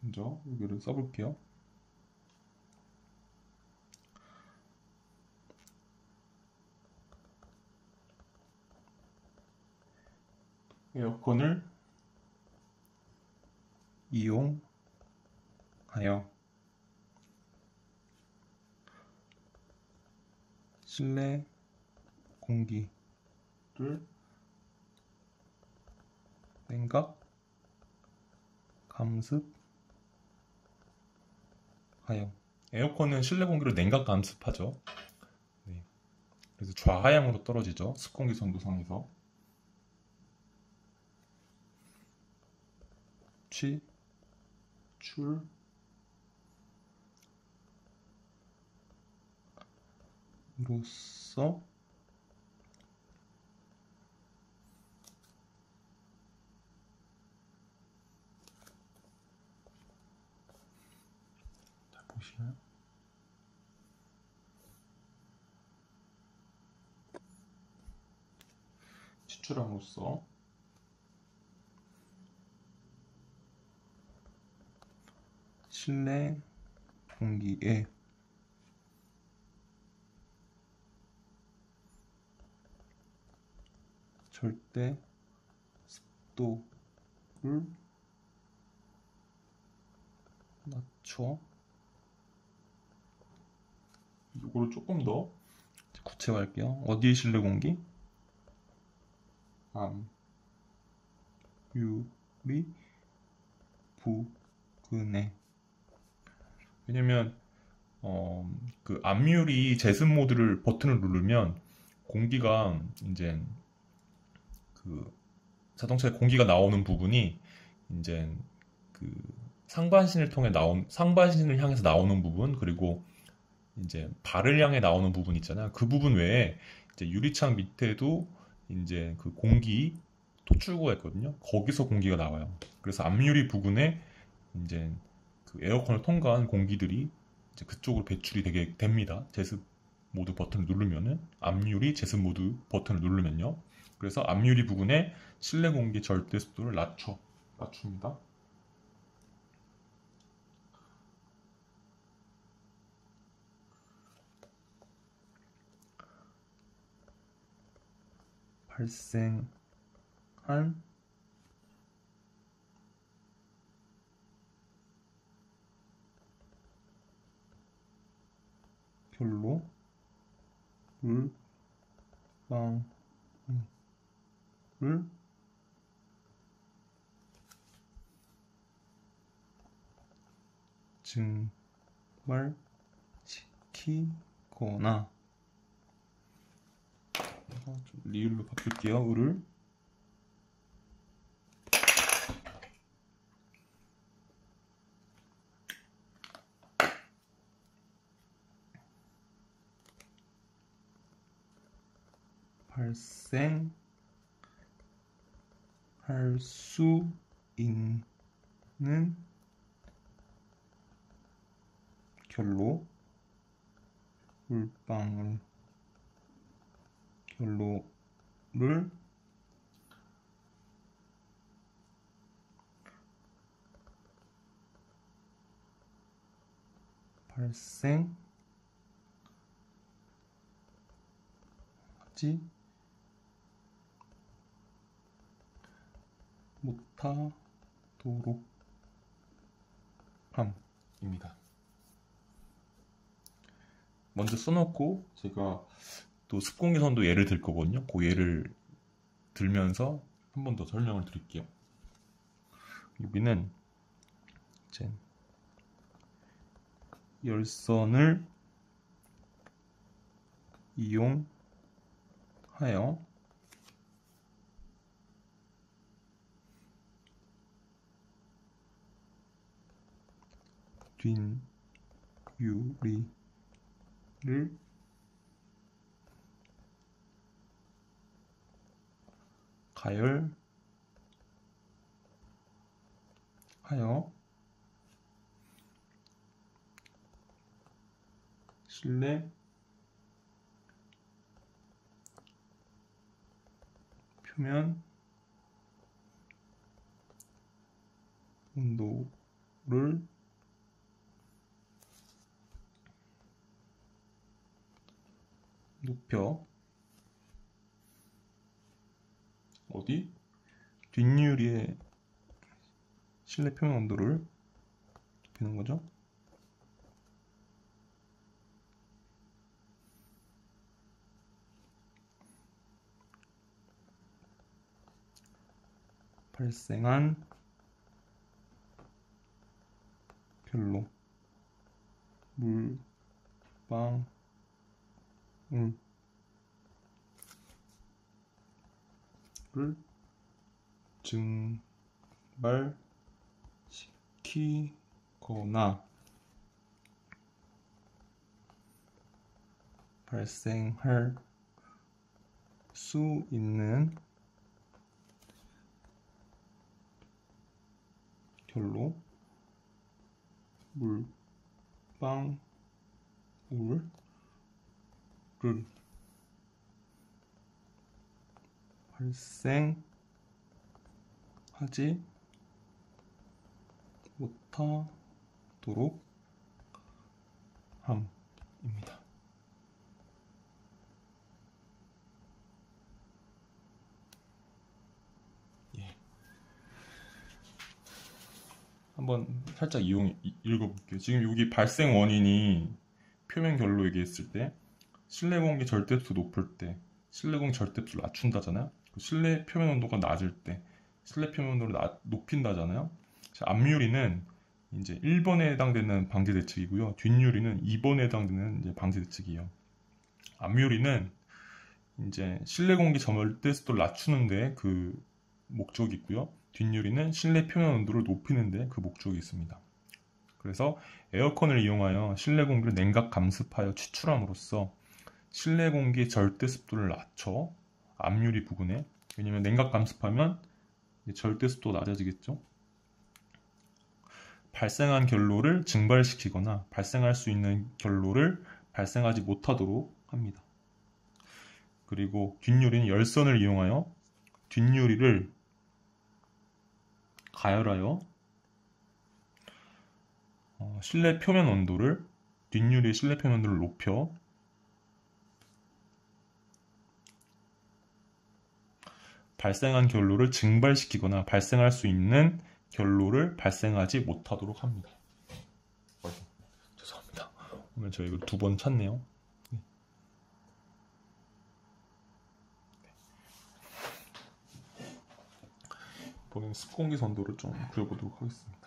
먼저 여기를 써볼게요. 에어컨을 이용하여 실내 공기를 냉각, 감습, 에어컨은 실내 공기를 냉각 감습하죠. 네. 그래서 좌하향으로 떨어지죠. 습공기 선도상에서. 취, 출, 로써 자, 보시면 추출함으로써 실내 공기의 절대 습도를 낮춰. 이거를 조금 더 구체화할게요. 어디에 실내 공기? 암, 유리, 부근에. 왜냐면 그 압률이 제습 모드를 버튼을 누르면 공기가 이제 그 자동차에 공기가 나오는 부분이 이제 그 상반신을 향해서 나오는 부분, 그리고 이제 발을 향해 나오는 부분 있잖아요. 그 부분 외에 이제 유리창 밑에도 이제 그 공기 토출구가 있거든요. 거기서 공기가 나와요. 그래서 압유리 부근에 이제 그 에어컨을 통과한 공기들이 이제 그쪽으로 배출이 되게 됩니다. 제습 모드 버튼을 누르면은 압유리 제습 모드 버튼을 누르면요. 그래서 압유리 부근에 실내 공기 절대 습도를 낮춥니다. 발생한 결로 물방울을 증발시키거나, 좀 리을로 바꿀게요. 을을 발생할 수 있는 결로 결로를 발생하지 못하도록 함입니다. 먼저 써놓고 제가 또 습공기선도 예를 들 거거든요. 그 예를 들면서 한 번 더 설명을 드릴게요. 여기는 이제 열선을 이용하여 뒷유리를 가열하여 실내 표면 온도를 높여. 어디? 뒷유리의 실내 표면 온도를 높이는 거죠. 발생한 결로 물방울 를 증발시키거나 발생할 수 있는 결로 물방울을 발생하지 못하도록 함입니다. 예. 한번 살짝 읽어볼게요. 지금 여기 발생 원인이 표면 결로 얘기했을 때 실내 공기 절대수 높을 때 실내 공기 절대수를 낮춘다잖아요. 실내 표면 온도가 낮을 때 실내 표면 온도를 높인다잖아요. 앞유리는 이제 1번에 해당되는 방제 대책이고요. 뒷유리는 2번에 해당되는 이제 방제 대책이에요. 앞유리는 이제 실내 공기 절대수를 낮추는데 그 목적이 있고요. 뒷유리는 실내 표면 온도를 높이는데 그 목적이 있습니다. 그래서 에어컨을 이용하여 실내 공기를 냉각 감습하여 추출함으로써 실내 공기 절대 습도를 낮춰 앞유리 부분에, 왜냐면 냉각 감습하면 절대 습도가 낮아지겠죠. 발생한 결로를 증발시키거나 발생할 수 있는 결로를 발생하지 못하도록 합니다. 그리고 뒷유리는 열선을 이용하여 뒷유리를 가열하여 실내 표면 온도를 뒷유리의 실내 표면 온도를 높여 발생한 결로를 증발시키거나 발생할 수 있는 결로를 발생하지 못하도록 합니다. 죄송합니다. 오늘 저희 이거 2번 찾네요. 이번엔 습공기 선도를 좀 그려보도록 하겠습니다.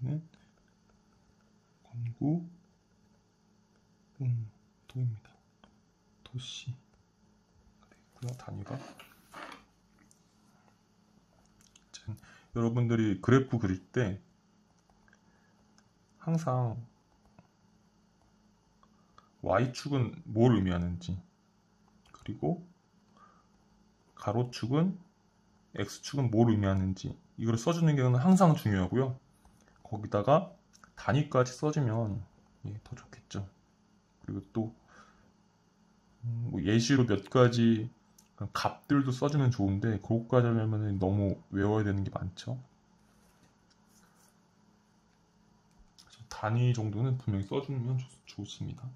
여기는 건구 도입니다. 도시 되겠고요. 단위가 여러분들이 그래프 그릴 때 항상 Y축은 뭘 의미하는지, 그리고 가로축은 X축은 뭘 의미하는지 이걸 써주는 게 항상 중요하고요. 거기다가 단위까지 써주면 더 좋겠죠. 그리고 또 예시로 몇 가지 값들도 써주면 좋은데 그것까지 하려면 너무 외워야 되는 게 많죠. 단위 정도는 분명히 써주면 좋습니다.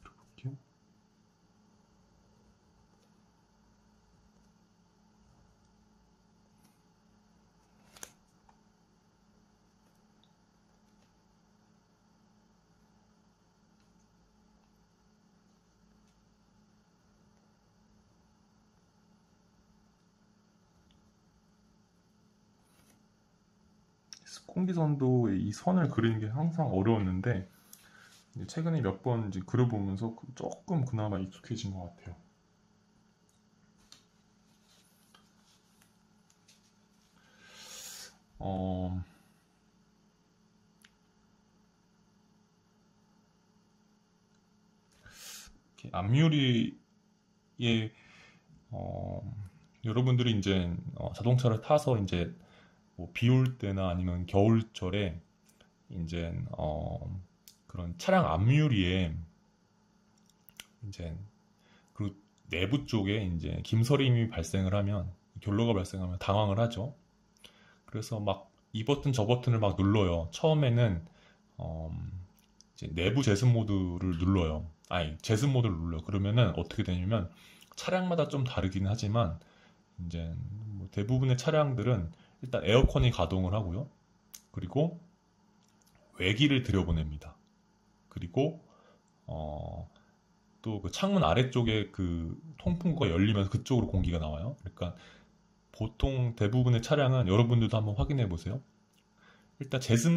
볼게요. 공기선도의 이 선을 그리는 게 항상 어려웠는데 최근에 몇 번 이제 그려보면서 조금 그나마 익숙해진 것 같아요. 어, 이렇게 앞유리에 어, 여러분들이 이제 자동차를 타서 이제 뭐 비올 때나 아니면 겨울철에 이제 그런 차량 앞유리에 이제 그 내부 쪽에 이제 김서림이 발생을 하면 결로가 발생하면 당황을 하죠. 그래서 막 이 버튼 저 버튼을 막 눌러요. 처음에는 어, 이제 내부 제습 모드를 눌러요. 아니 제습 모드를 눌러요. 그러면은 어떻게 되냐면 차량마다 좀 다르긴 하지만 이제 뭐 대부분의 차량들은 일단 에어컨이 가동을 하고요. 그리고 외기를 들여보냅니다. 그리고 또 그 창문 아래쪽에 그 통풍구가 열리면서 그쪽으로 공기가 나와요. 그러니까 보통 대부분의 차량은 여러분들도 한번 확인해 보세요. 일단 제습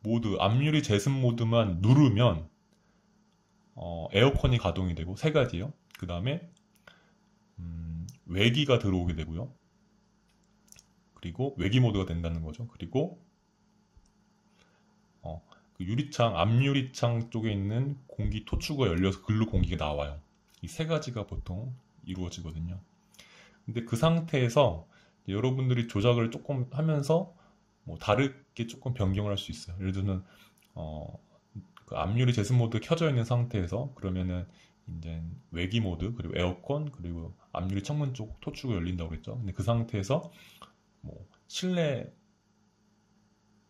모드, 앞유리 제습 모드만 누르면 에어컨이 가동이 되고 세 가지요. 그 다음에 외기가 들어오게 되고요. 그리고 외기 모드가 된다는 거죠. 그리고 그 유리창, 앞유리창 쪽에 있는 공기 토출구가 열려서 글로 공기가 나와요. 이 세 가지가 보통 이루어지거든요. 근데 그 상태에서 여러분들이 조작을 조금 하면서 뭐 다르게 조금 변경을 할 수 있어요. 예를 들면 그 앞유리 제습 모드 켜져 있는 상태에서 그러면은 이제 외기 모드 그리고 에어컨 그리고 앞유리 창문 쪽 토출구가 열린다고 그랬죠. 근데 그 상태에서 뭐 실내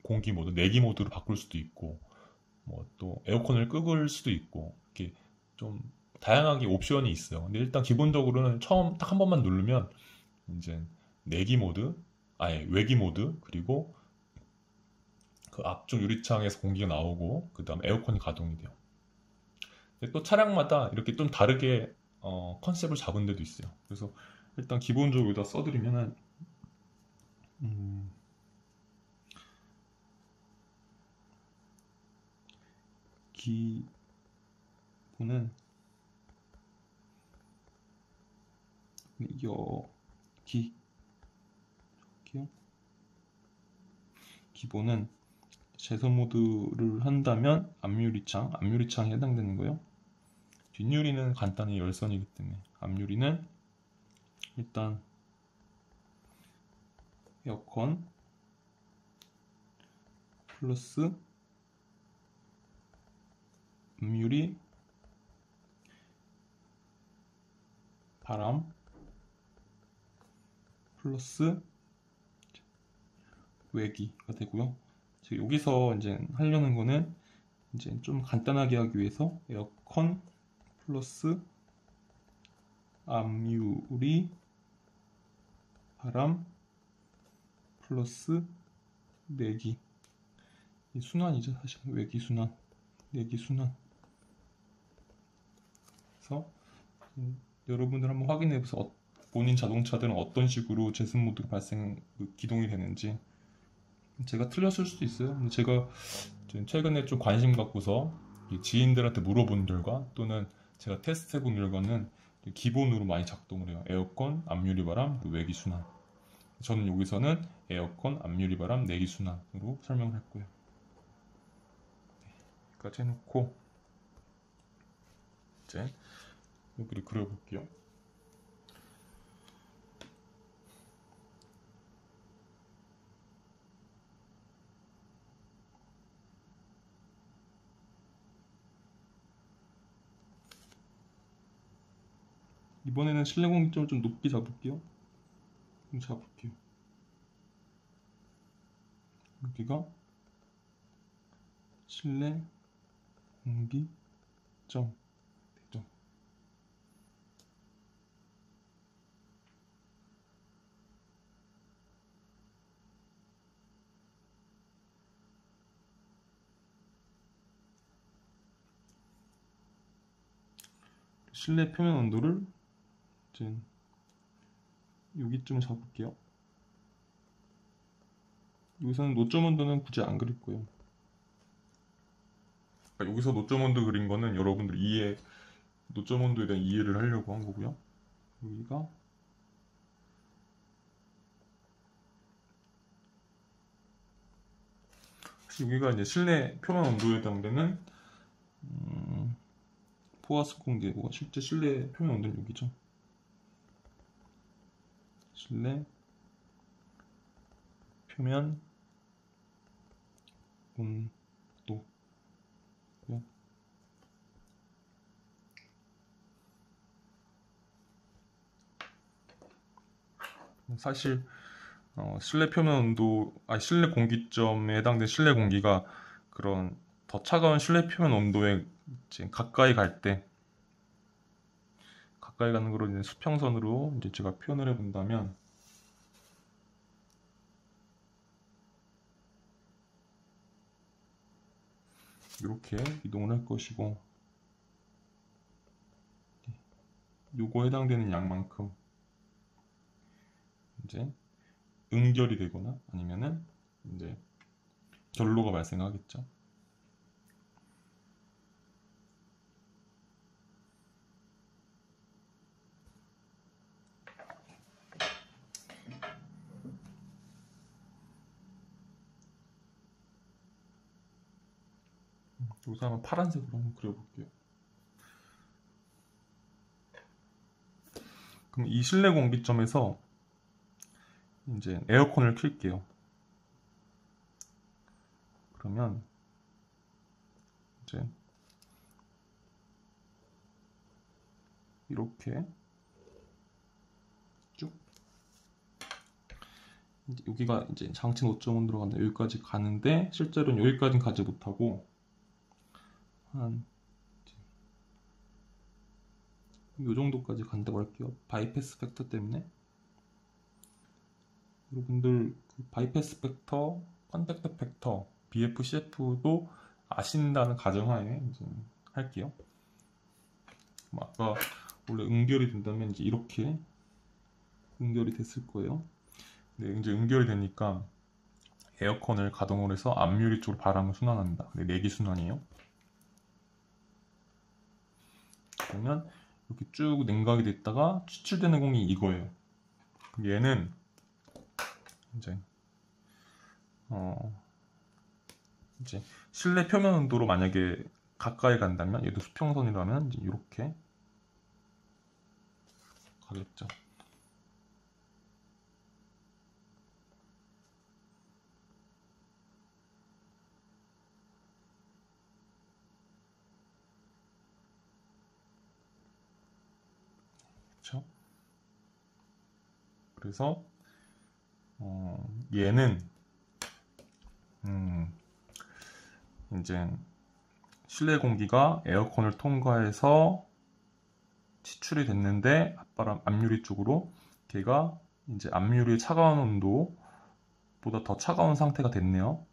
공기 모드, 내기 모드로 바꿀 수도 있고 뭐 또 에어컨을 끄을 수도 있고 이렇게 좀 다양하게 옵션이 있어요. 근데 일단 기본적으로는 처음 딱 한 번만 누르면 이제 내기 모드, 아니 외기 모드 그리고 그 앞쪽 유리창에서 공기가 나오고 그 다음 에어컨이 가동이 돼요. 근데 또 차량마다 이렇게 좀 다르게 컨셉을 잡은 데도 있어요. 그래서 일단 기본적으로 여기다 써드리면은 음, 기본은 여기 기본은 제습 모드를 한다면 앞유리창에 해당되는 거예요. 뒷유리는 간단히 열선이기 때문에 앞유리는 일단 에어컨 플러스 앞유리 바람 플러스 외기가 되고요. 제가 여기서 이제 하려는 거는 이제 좀 간단하게 하기 위해서 에어컨 플러스 앞유리 바람 플러스 내기 이 순환이죠 사실 외기 순환 내기 순환 그래서 여러분들 한번 확인해 보세요. 본인 자동차들은 어떤 식으로 제습 모드 기동이 되는지 제가 틀렸을 수도 있어요. 근데 제가 최근에 좀 관심 갖고서 지인들한테 물어본 결과 또는 제가 테스트 해본 결과는 기본으로 많이 작동을 해요. 에어컨, 앞유리 바람, 그리고 외기 순환. 저는 여기서는 에어컨, 앞유리 바람, 내기 순환으로 설명을 할 거예요. 여기까지 해놓고 이제 여기를 그려볼게요. 이번에는 실내 공기점을 좀 높게 잡을게요. 여기가 실내 공기점 되죠. 실내 표면 온도를 이제 여기쯤 잡을게요. 여기서는 노점 온도는 굳이 안 그릴 거예요. 그러니까 여기서 노점 온도 그린 거는 여러분들 노점 온도에 대한 이해를 하려고 한 거고요. 여기가 여기가 이제 실내 표면 온도에 해당되는 포화습 공기고, 실제 실내 표면 온도는 여기죠. 실내 표면 온도. 사실 실내 표면 온도, 실내 공기점에 해당된 실내 공기가 그런 더 차가운 실내 표면 온도에 이제 가까이 가는 거로 이제 수평선으로 이제 제가 표현을 해본다면, 이렇게 이동을 할 것이고, 요거 해당되는 양만큼 이제 응결이 되거나 아니면은 이제 결로가 발생하겠죠. 여기서 한번 파란색으로 한번 그려볼게요. 그럼 이 실내 공기점에서 이제 에어컨을 켤게요. 그러면 이제 이렇게 쭉, 이제 여기가 이제 장치 노점 온도로 간다. 여기까지 가는데 실제로는 여기까지는 가지 못하고 한 이 정도까지 간다고 할게요. 바이패스 팩터 때문에. 여러분들 그 바이패스 팩터, 컨택트 팩터, BF, CF도 아신다는 가정하에 이제 할게요. 아까 원래 응결이 된다면 이제 이렇게 응결이 됐을 거예요. 네, 이제 응결이 되니까 에어컨을 가동을 해서 앞유리 쪽으로 바람을 순환합니다. 네, 내기 순환이에요. 그러면 이렇게 쭉 냉각이 됐다가 추출되는 공이 이거예요. 얘는 이제 이제 실내 표면 온도로 만약에 가까이 간다면, 얘도 수평선이라면 이제 이렇게 가겠죠. 그렇죠? 그래서 얘는 이제 실내 공기가 에어컨을 통과해서 치출이 됐는데 앞유리 쪽으로, 걔가 이제 앞유리의 차가운 온도보다 더 차가운 상태가 됐네요.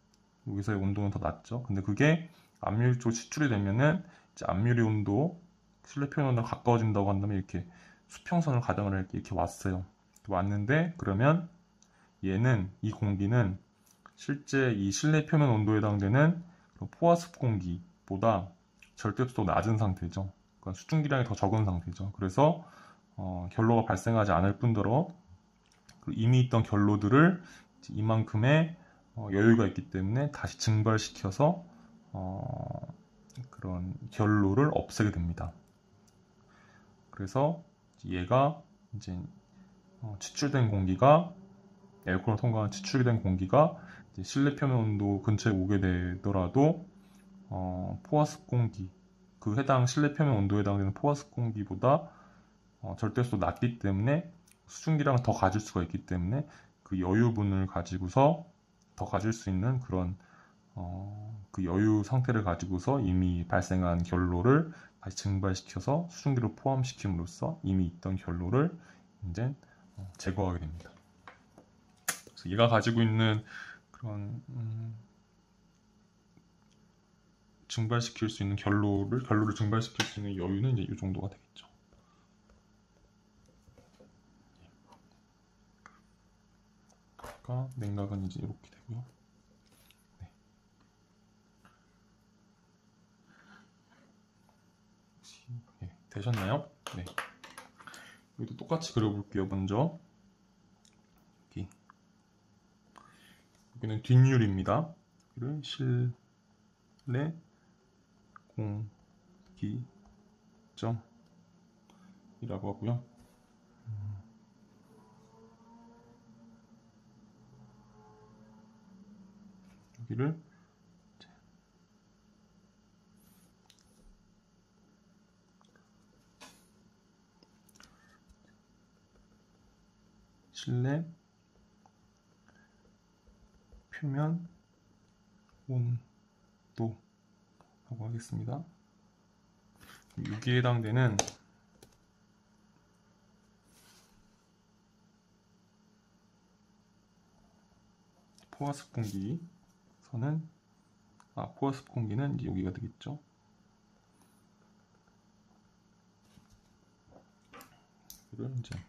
여기서의 온도는 더 낮죠. 근데 그게 앞유리 쪽으로 치출이 되면은 이제 앞유리 온도, 실내 표면 온도가 가까워진다고 한다면 이렇게 수평선을 가정을 할게, 이렇게 왔어요. 왔는데, 그러면 얘는, 이 공기는 실제 이 실내 표면 온도에 해당되는 포화습 공기보다 절대수도 낮은 상태죠. 그러니까 수증기량이 더 적은 상태죠. 그래서 결로가 발생하지 않을 뿐더러 이미 있던 결로들을 이만큼의 여유가 있기 때문에 다시 증발시켜서 그런 결로를 없애게 됩니다. 그래서 얘가 이제 치출된 공기가, 에어컨을 통과한 치출이 된 공기가 실내 표면 온도 근처에 오게 되더라도 포화습 공기, 그 해당 실내 표면 온도에 해당되는 포화습 공기보다 절대수도 낮기 때문에 수증기량을 더 가질 수가 있기 때문에 그 여유분을 가지고서 더 가질 수 있는 그런 그 여유 상태를 가지고서 이미 발생한 결로를 다시 증발시켜서 수증기로 포함시킴으로써 이미 있던 결로를 이제 제거하게 됩니다. 그래서 얘가 가지고 있는 그런 증발시킬 수 있는 결로를 증발시킬 수 있는 여유는 이제 이 정도가 되겠죠. 그러니까 냉각은 이제 이렇게 되고요. 네. 네, 되셨나요? 네. 여기도 똑같이 그려볼게요. 먼저 여기는 뒷유리입니다. 여기를 실내 공기점이라고 하고요. 여기를 실내 표면 온도라고 하겠습니다. 여기에 해당되는 포화습 공기선은 포화습 공기는 이제 여기가 되겠죠. 이를 이제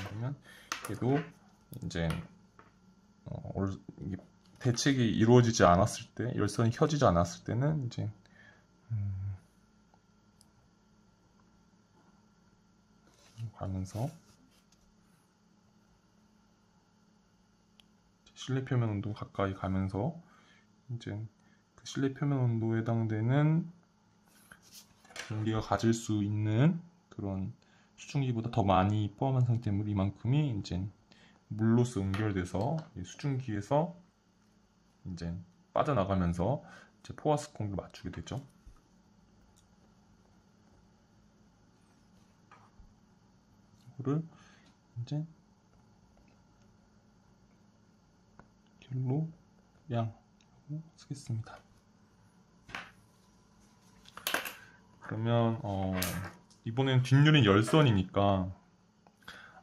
그러면 얘도 이제 이게 대책이 이루어지지 않았을 때, 열선이 켜지지 않았을 때는 이제 가면서 실내 표면 온도 가까이 가면서 이제 그 실내 표면 온도에 해당되는 공기가 가질 수 있는 그런 수증기보다 더 많이 포함한 상태의 물 이만큼이 이제 물로서 응결돼서 수증기에서 이제 빠져나가면서 이제 포화습 공기를 맞추게 되죠. 이거를 이제 결로량으로 쓰겠습니다. 그러면 이번엔 뒷유리는 열선이니까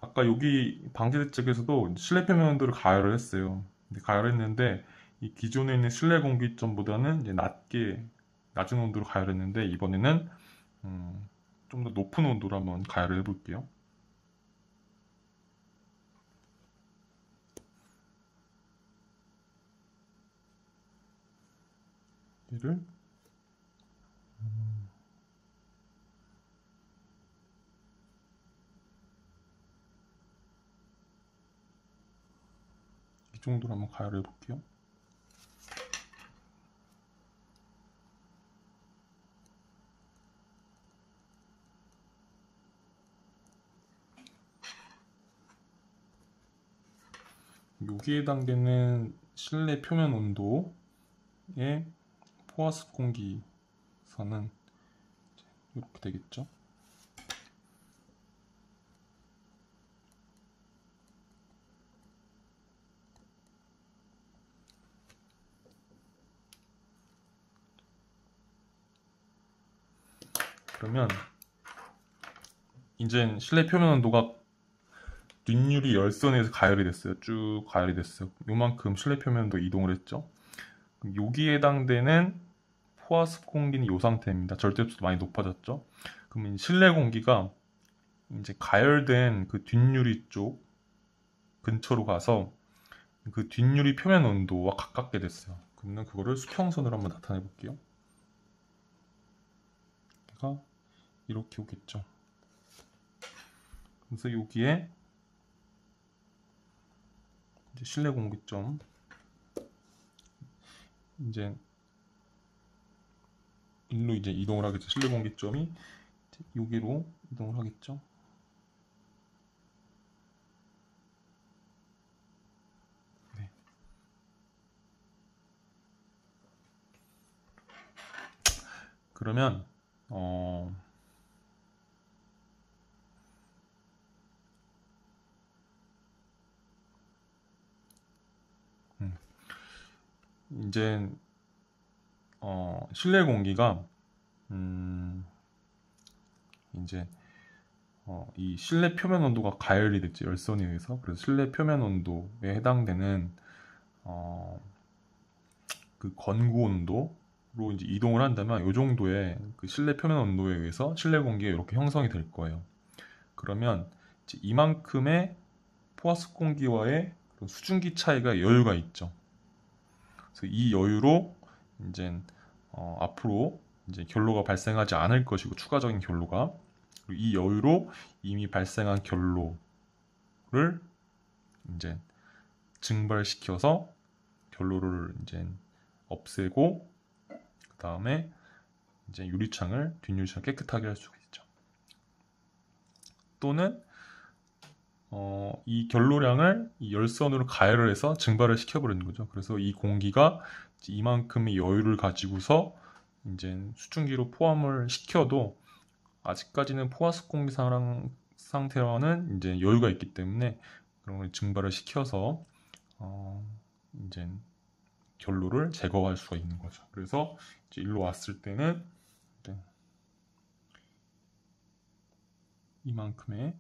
아까 여기 방제대책에서도 실내 표면 온도를 가열을 했어요. 근데 가열했는데 이 기존에 있는 실내 공기점보다는 이제 낮은 온도로 가열했는데 이번에는 좀 더 높은 온도로 한번 가열을 해볼게요. 얘를 이 정도로 한번 가열해 볼게요. 여기에 해당되는 실내 표면 온도의 포화습 공기선은 이렇게 되겠죠. 그러면 이제 실내 표면 온도가 뒷유리 열선에서 가열이 됐어요. 쭉 가열이 됐어요. 요만큼 실내 표면도 이동을 했죠. 여기에 해당되는 포화습 공기는 이 상태입니다. 절대값도 많이 높아졌죠. 그러면 실내 공기가 이제 가열된 그 뒷유리 쪽 근처로 가서 그 뒷유리 표면 온도와 가깝게 됐어요. 그러면 그거를 수평선으로 한번 나타내 볼게요. 얘가 이렇게 오겠죠. 그래서 여기에 이제 실내 공기점 이제 일로 이제 이동을 하겠죠. 실내 공기점이 여기로 이동을 하겠죠. 네. 그러면 이제 실내 공기가 이제 이 실내 표면 온도가 가열이 됐죠. 열선에 의해서. 그래서 실내 표면 온도에 해당되는 그 건구 온도로 이제 이동을 한다면 이 정도의 그 실내 표면 온도에 의해서 실내 공기가 이렇게 형성이 될 거예요. 그러면 이제 이만큼의 포화습 공기와의 그런 수증기 차이가 여유가 있죠. 그래서 이 여유로 이제 앞으로 이제 결로가 발생하지 않을 것이고 추가적인 결로가 그리고 이 여유로 이미 발생한 결로를 이제 증발시켜서 결로를 이제 없애고 그 다음에 이제 유리창을 뒷유리창을 깨끗하게 할 수가 있죠. 또는 이 결로량을 이 열선으로 가열을 해서 증발을 시켜버리는 거죠. 그래서 이 공기가 이만큼의 여유를 가지고서 이제 수증기로 포함을 시켜도 아직까지는 포화습 공기 상태와는 이제 여유가 있기 때문에 그런 걸 증발을 시켜서 이제 결로를 제거할 수가 있는 거죠. 그래서 이제 일로 왔을 때는 이만큼의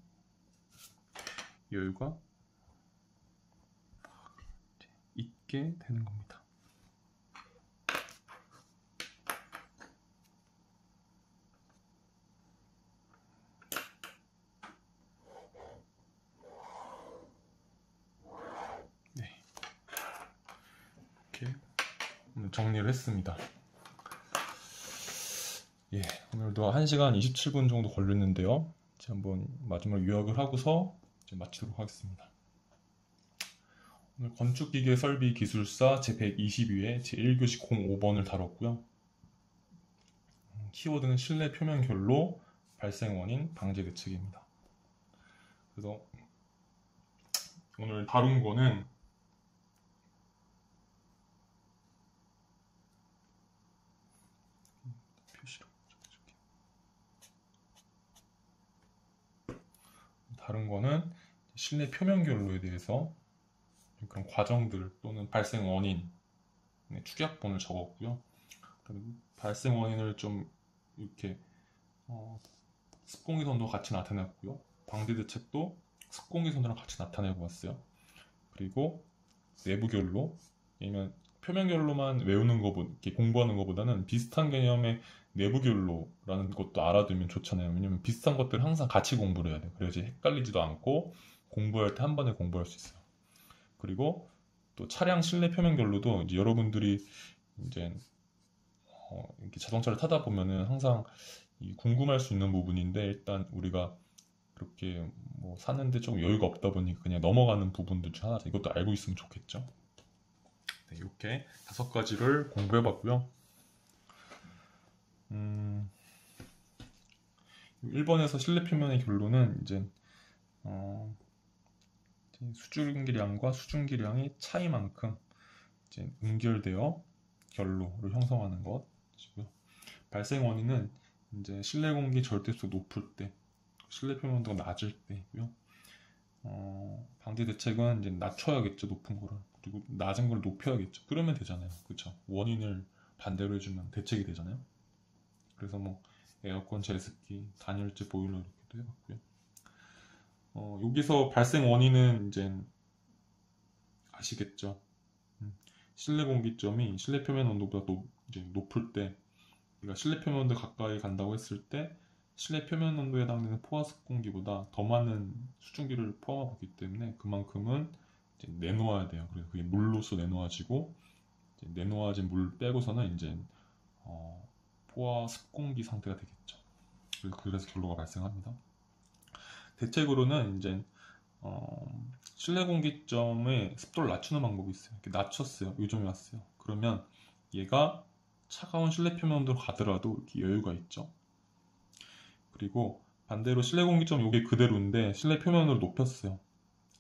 여유가 있게 되는 겁니다. 네, 이렇게 오늘 정리를 했습니다. 예, 오늘도 1시간 27분 정도 걸렸는데요. 이제 한번 마지막 요약을 하고서 이제 마치도록 하겠습니다. 오늘 건축기계 설비 기술사 제122회 제1교시 05번을 다뤘고요. 키워드는 실내 표면 결로 발생 원인 방제 대책입니다. 그래서 오늘 다룬 거는 실내 표면 결로에 대해서 그런 과정들 또는 발생 원인 축약본을 적었고요. 발생 원인을 좀 이렇게 습공기선도 같이 나타냈고요. 방제 대책도 습공기선도랑 같이 나타내고 왔어요. 그리고 내부 결로, 왜냐면 표면 결로만 외우는 거 이렇게 공부하는 것보다는 비슷한 개념의 내부 결로라는 것도 알아두면 좋잖아요. 왜냐면 비슷한 것들을 항상 같이 공부를 해야 돼요. 그래야지 헷갈리지도 않고 공부할 때 한 번에 공부할 수 있어요. 그리고 또 차량 실내 표면 결로도 이제 여러분들이 이제 이렇게 자동차를 타다 보면은 항상 궁금할 수 있는 부분인데, 일단 우리가 그렇게 뭐 사는데 좀 여유가 없다 보니까 그냥 넘어가는 부분들 중 하나죠. 이것도 알고 있으면 좋겠죠. 네, 이렇게 5가지를 공부해봤고요. 1번에서 실내 표면의 결로는 이제 수증기량과 수증기량의 차이만큼 이제 응결되어 결로를 형성하는 것이고요. 발생 원인은 이제 실내 공기 절대속 높을 때, 실내 표면 온도가 낮을 때고요. 방제 대책은 이제 낮춰야겠죠, 높은 거를. 그리고 낮은 걸 높여야겠죠. 그러면 되잖아요, 그렇죠? 원인을 반대로 해주면 대책이 되잖아요. 그래서 뭐 에어컨, 제습기, 단열재, 보일러 이렇게도 해봤고요. 여기서 발생 원인은 이제 아시겠죠? 실내 공기점이 실내 표면 온도보다 이제 높을 때, 그러니까 실내 표면 온도 가까이 간다고 했을 때 실내 표면 온도에 해당되는 포화습 공기보다 더 많은 수증기를 포함하고 있기 때문에 그만큼은 이제 내놓아야 돼요. 그래서 그게 물로서 내놓아지고, 이제 내놓아진 물 빼고서는 이제 포화습 공기 상태가 되겠죠. 그래서 결로가 발생합니다. 대책으로는 이제 실내 공기점의 습도를 낮추는 방법이 있어요. 이렇게 낮췄어요. 요즘에 왔어요. 그러면 얘가 차가운 실내 표면 온도로 가더라도 이렇게 여유가 있죠. 그리고 반대로 실내 공기점 요게 그대로인데 실내 표면으로 높였어요.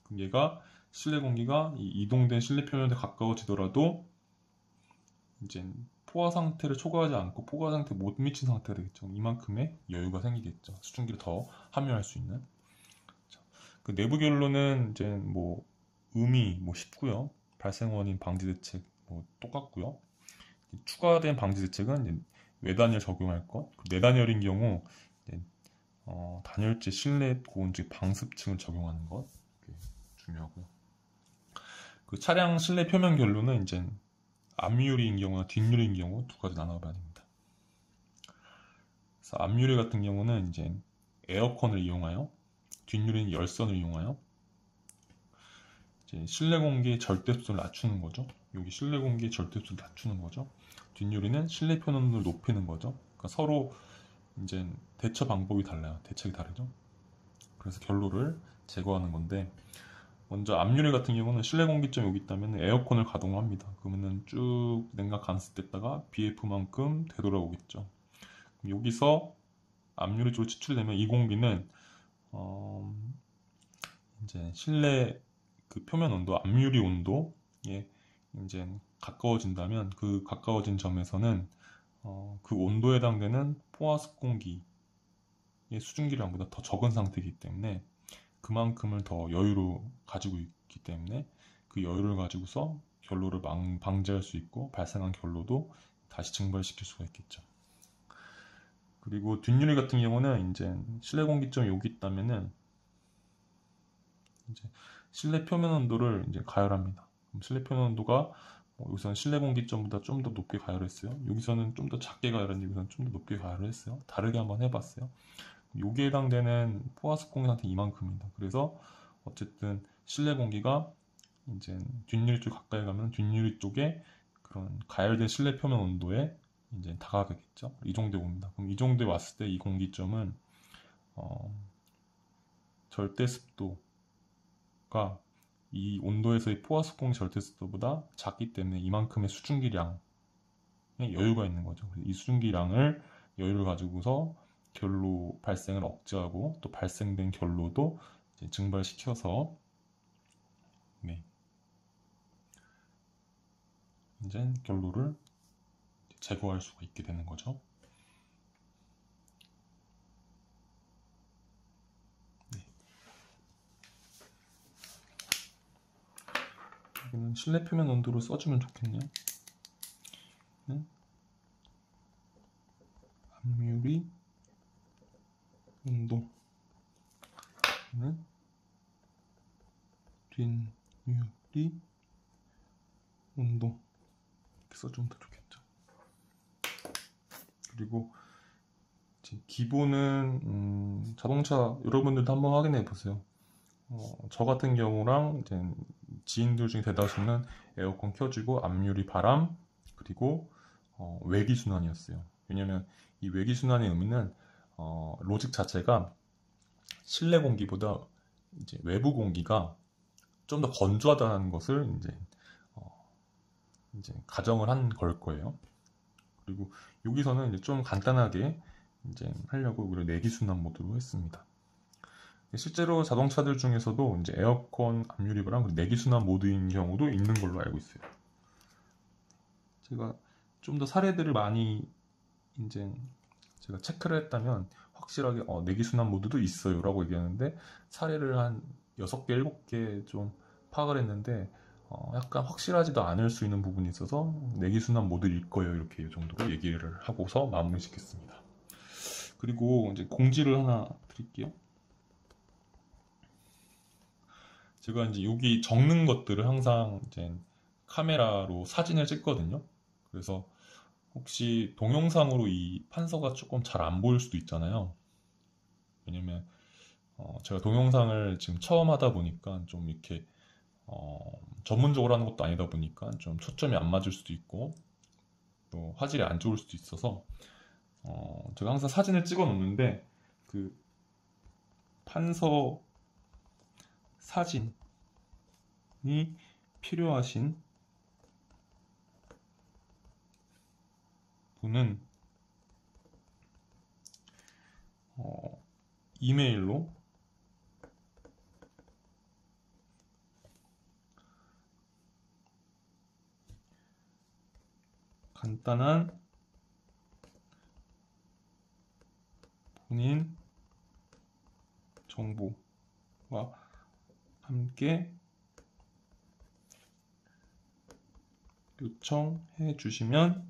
그럼 얘가 실내 공기가 이동된 실내 표면에 가까워지더라도 이제 포화 상태를 초과하지 않고 포화 상태에 못 미친 상태가 되겠죠. 이만큼의 여유가 생기겠죠. 수증기를 더 함유할 수 있는. 그 내부 결로는 이제 뭐 의미 쉽고요. 발생 원인 방지 대책 뭐 똑같고요. 추가된 방지 대책은 이제 외단열 적용할 것. 내단열인 경우 이제 단열재 실내 고온주의 방습층을 적용하는 것 중요하고요. 그 차량 실내 표면 결로는 이제 앞유리인 경우나 뒷유리인 경우 2가지 나눠봐야 됩니다. 그래서 앞유리 같은 경우는 이제 에어컨을 이용하여 뒷유리는 열선을 이용하여 이제 실내 공기의 절대수를 낮추는 거죠. 여기 실내 공기의 절대수를 낮추는 거죠. 뒷유리는 실내 표면을 높이는 거죠. 그러니까 서로 이제 대처 방법이 달라요. 대책이 다르죠. 그래서 결로를 제거하는 건데, 먼저 앞유리 같은 경우는 실내 공기점 여기 있다면 에어컨을 가동합니다. 그러면은 쭉 냉각 감습됐다가 BF만큼 되돌아오겠죠. 여기서 앞유리 쪽으로 추출되면 이 공기는 이제 실내 그 표면 온도, 앞유리 온도에 이제 가까워진다면 그 가까워진 점에서는 그 온도에 해당되는 포화습 공기의 수증기량보다 더 적은 상태이기 때문에 그만큼을 더 여유로 가지고 있기 때문에 그 여유를 가지고서 결로를 방지할 수 있고 발생한 결로도 다시 증발시킬 수가 있겠죠. 그리고 뒷유리 같은 경우는 이제 실내 공기점이 여기 있다면은 이제 실내 표면 온도를 이제 가열합니다. 그럼 실내 표면 온도가 여기서는 실내 공기점보다 좀 더 높게 가열했어요. 여기서는 좀 더 작게 가열했는데 여기서는 좀 더 높게 가열을 했어요. 다르게 한번 해봤어요. 여기에 해당되는 포화습 공기 상태 이만큼입니다. 그래서 어쨌든 실내 공기가 이제 뒷유리 쪽 가까이 가면 뒷유리 쪽에 그런 가열된 실내 표면 온도에 이제 다가가겠죠. 이 정도에 옵니다. 그럼 이 정도에 왔을 때 이 공기점은 절대 습도가 이 온도에서의 포화습 공기 절대 습도보다 작기 때문에 이만큼의 수증기량에 여유가 있는 거죠. 이 수증기량을 여유를 가지고서 결로 발생을 억제하고 또 발생된 결로도 이제 증발시켜서 이제 결로를 제거할 수가 있게 되는 거죠. 여기는 실내 표면 온도로 써주면 좋겠네요. 앞유리 온도, 뒷유리 온도 이렇게 써주면 더 좋겠죠. 그리고 기본은 자동차 여러분들도 한번 확인해 보세요. 저 같은 경우랑 이제 지인들 중에 대다수는 에어컨 켜주고 앞유리 바람 그리고 외기순환이었어요. 왜냐면 이 외기순환의 의미는 로직 자체가 실내 공기보다 이제 외부 공기가 좀 더 건조하다는 것을 이제 가정을 한 걸 거예요. 그리고 여기서는 이제 좀 간단하게 이제 하려고 우리가 내기순환 모드로 했습니다. 실제로 자동차들 중에서도 이제 에어컨 앞유리바람 그리고 내기순환 모드인 경우도 있는 걸로 알고 있어요. 제가 좀 더 사례들을 많이 이제 제가 체크를 했다면 확실하게 내기순환 모드도 있어요 라고 얘기하는데, 사례를 한 6개, 7개 좀 파악을 했는데 약간 확실하지도 않을 수 있는 부분이 있어서 내기순환 모드일 거예요 이렇게 이 정도로 얘기를 하고서 마무리 짓겠습니다. 그리고 이제 공지를 하나 드릴게요. 제가 이제 여기 적는 것들을 항상 이제 카메라로 사진을 찍거든요. 그래서 혹시 동영상으로 이 판서가 조금 잘 안 보일 수도 있잖아요. 왜냐면 제가 동영상을 지금 처음 하다 보니까 좀 이렇게 전문적으로 하는 것도 아니다 보니까 좀 초점이 안 맞을 수도 있고 또 화질이 안 좋을 수도 있어서 제가 항상 사진을 찍어 놓는데 그 판서 사진이 필요하신 분은 이메일로 간단한 본인 정보와 함께 요청해 주시면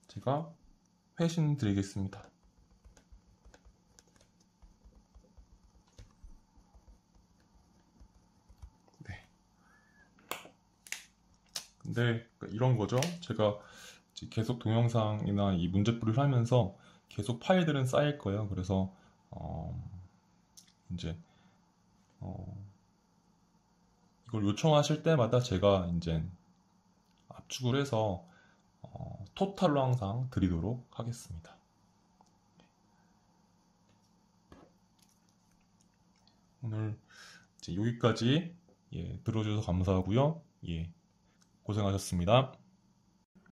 제가 회신 드리겠습니다. 네. 근데 이런 거죠. 제가 계속 동영상이나 이 문제풀이를 하면서 계속 파일들은 쌓일 거예요. 그래서 이제 이걸 요청하실 때마다 제가 이제 압축을 해서 토탈로 항상 드리도록 하겠습니다. 오늘 이제 여기까지 들어주셔서 감사하고요. 고생하셨습니다.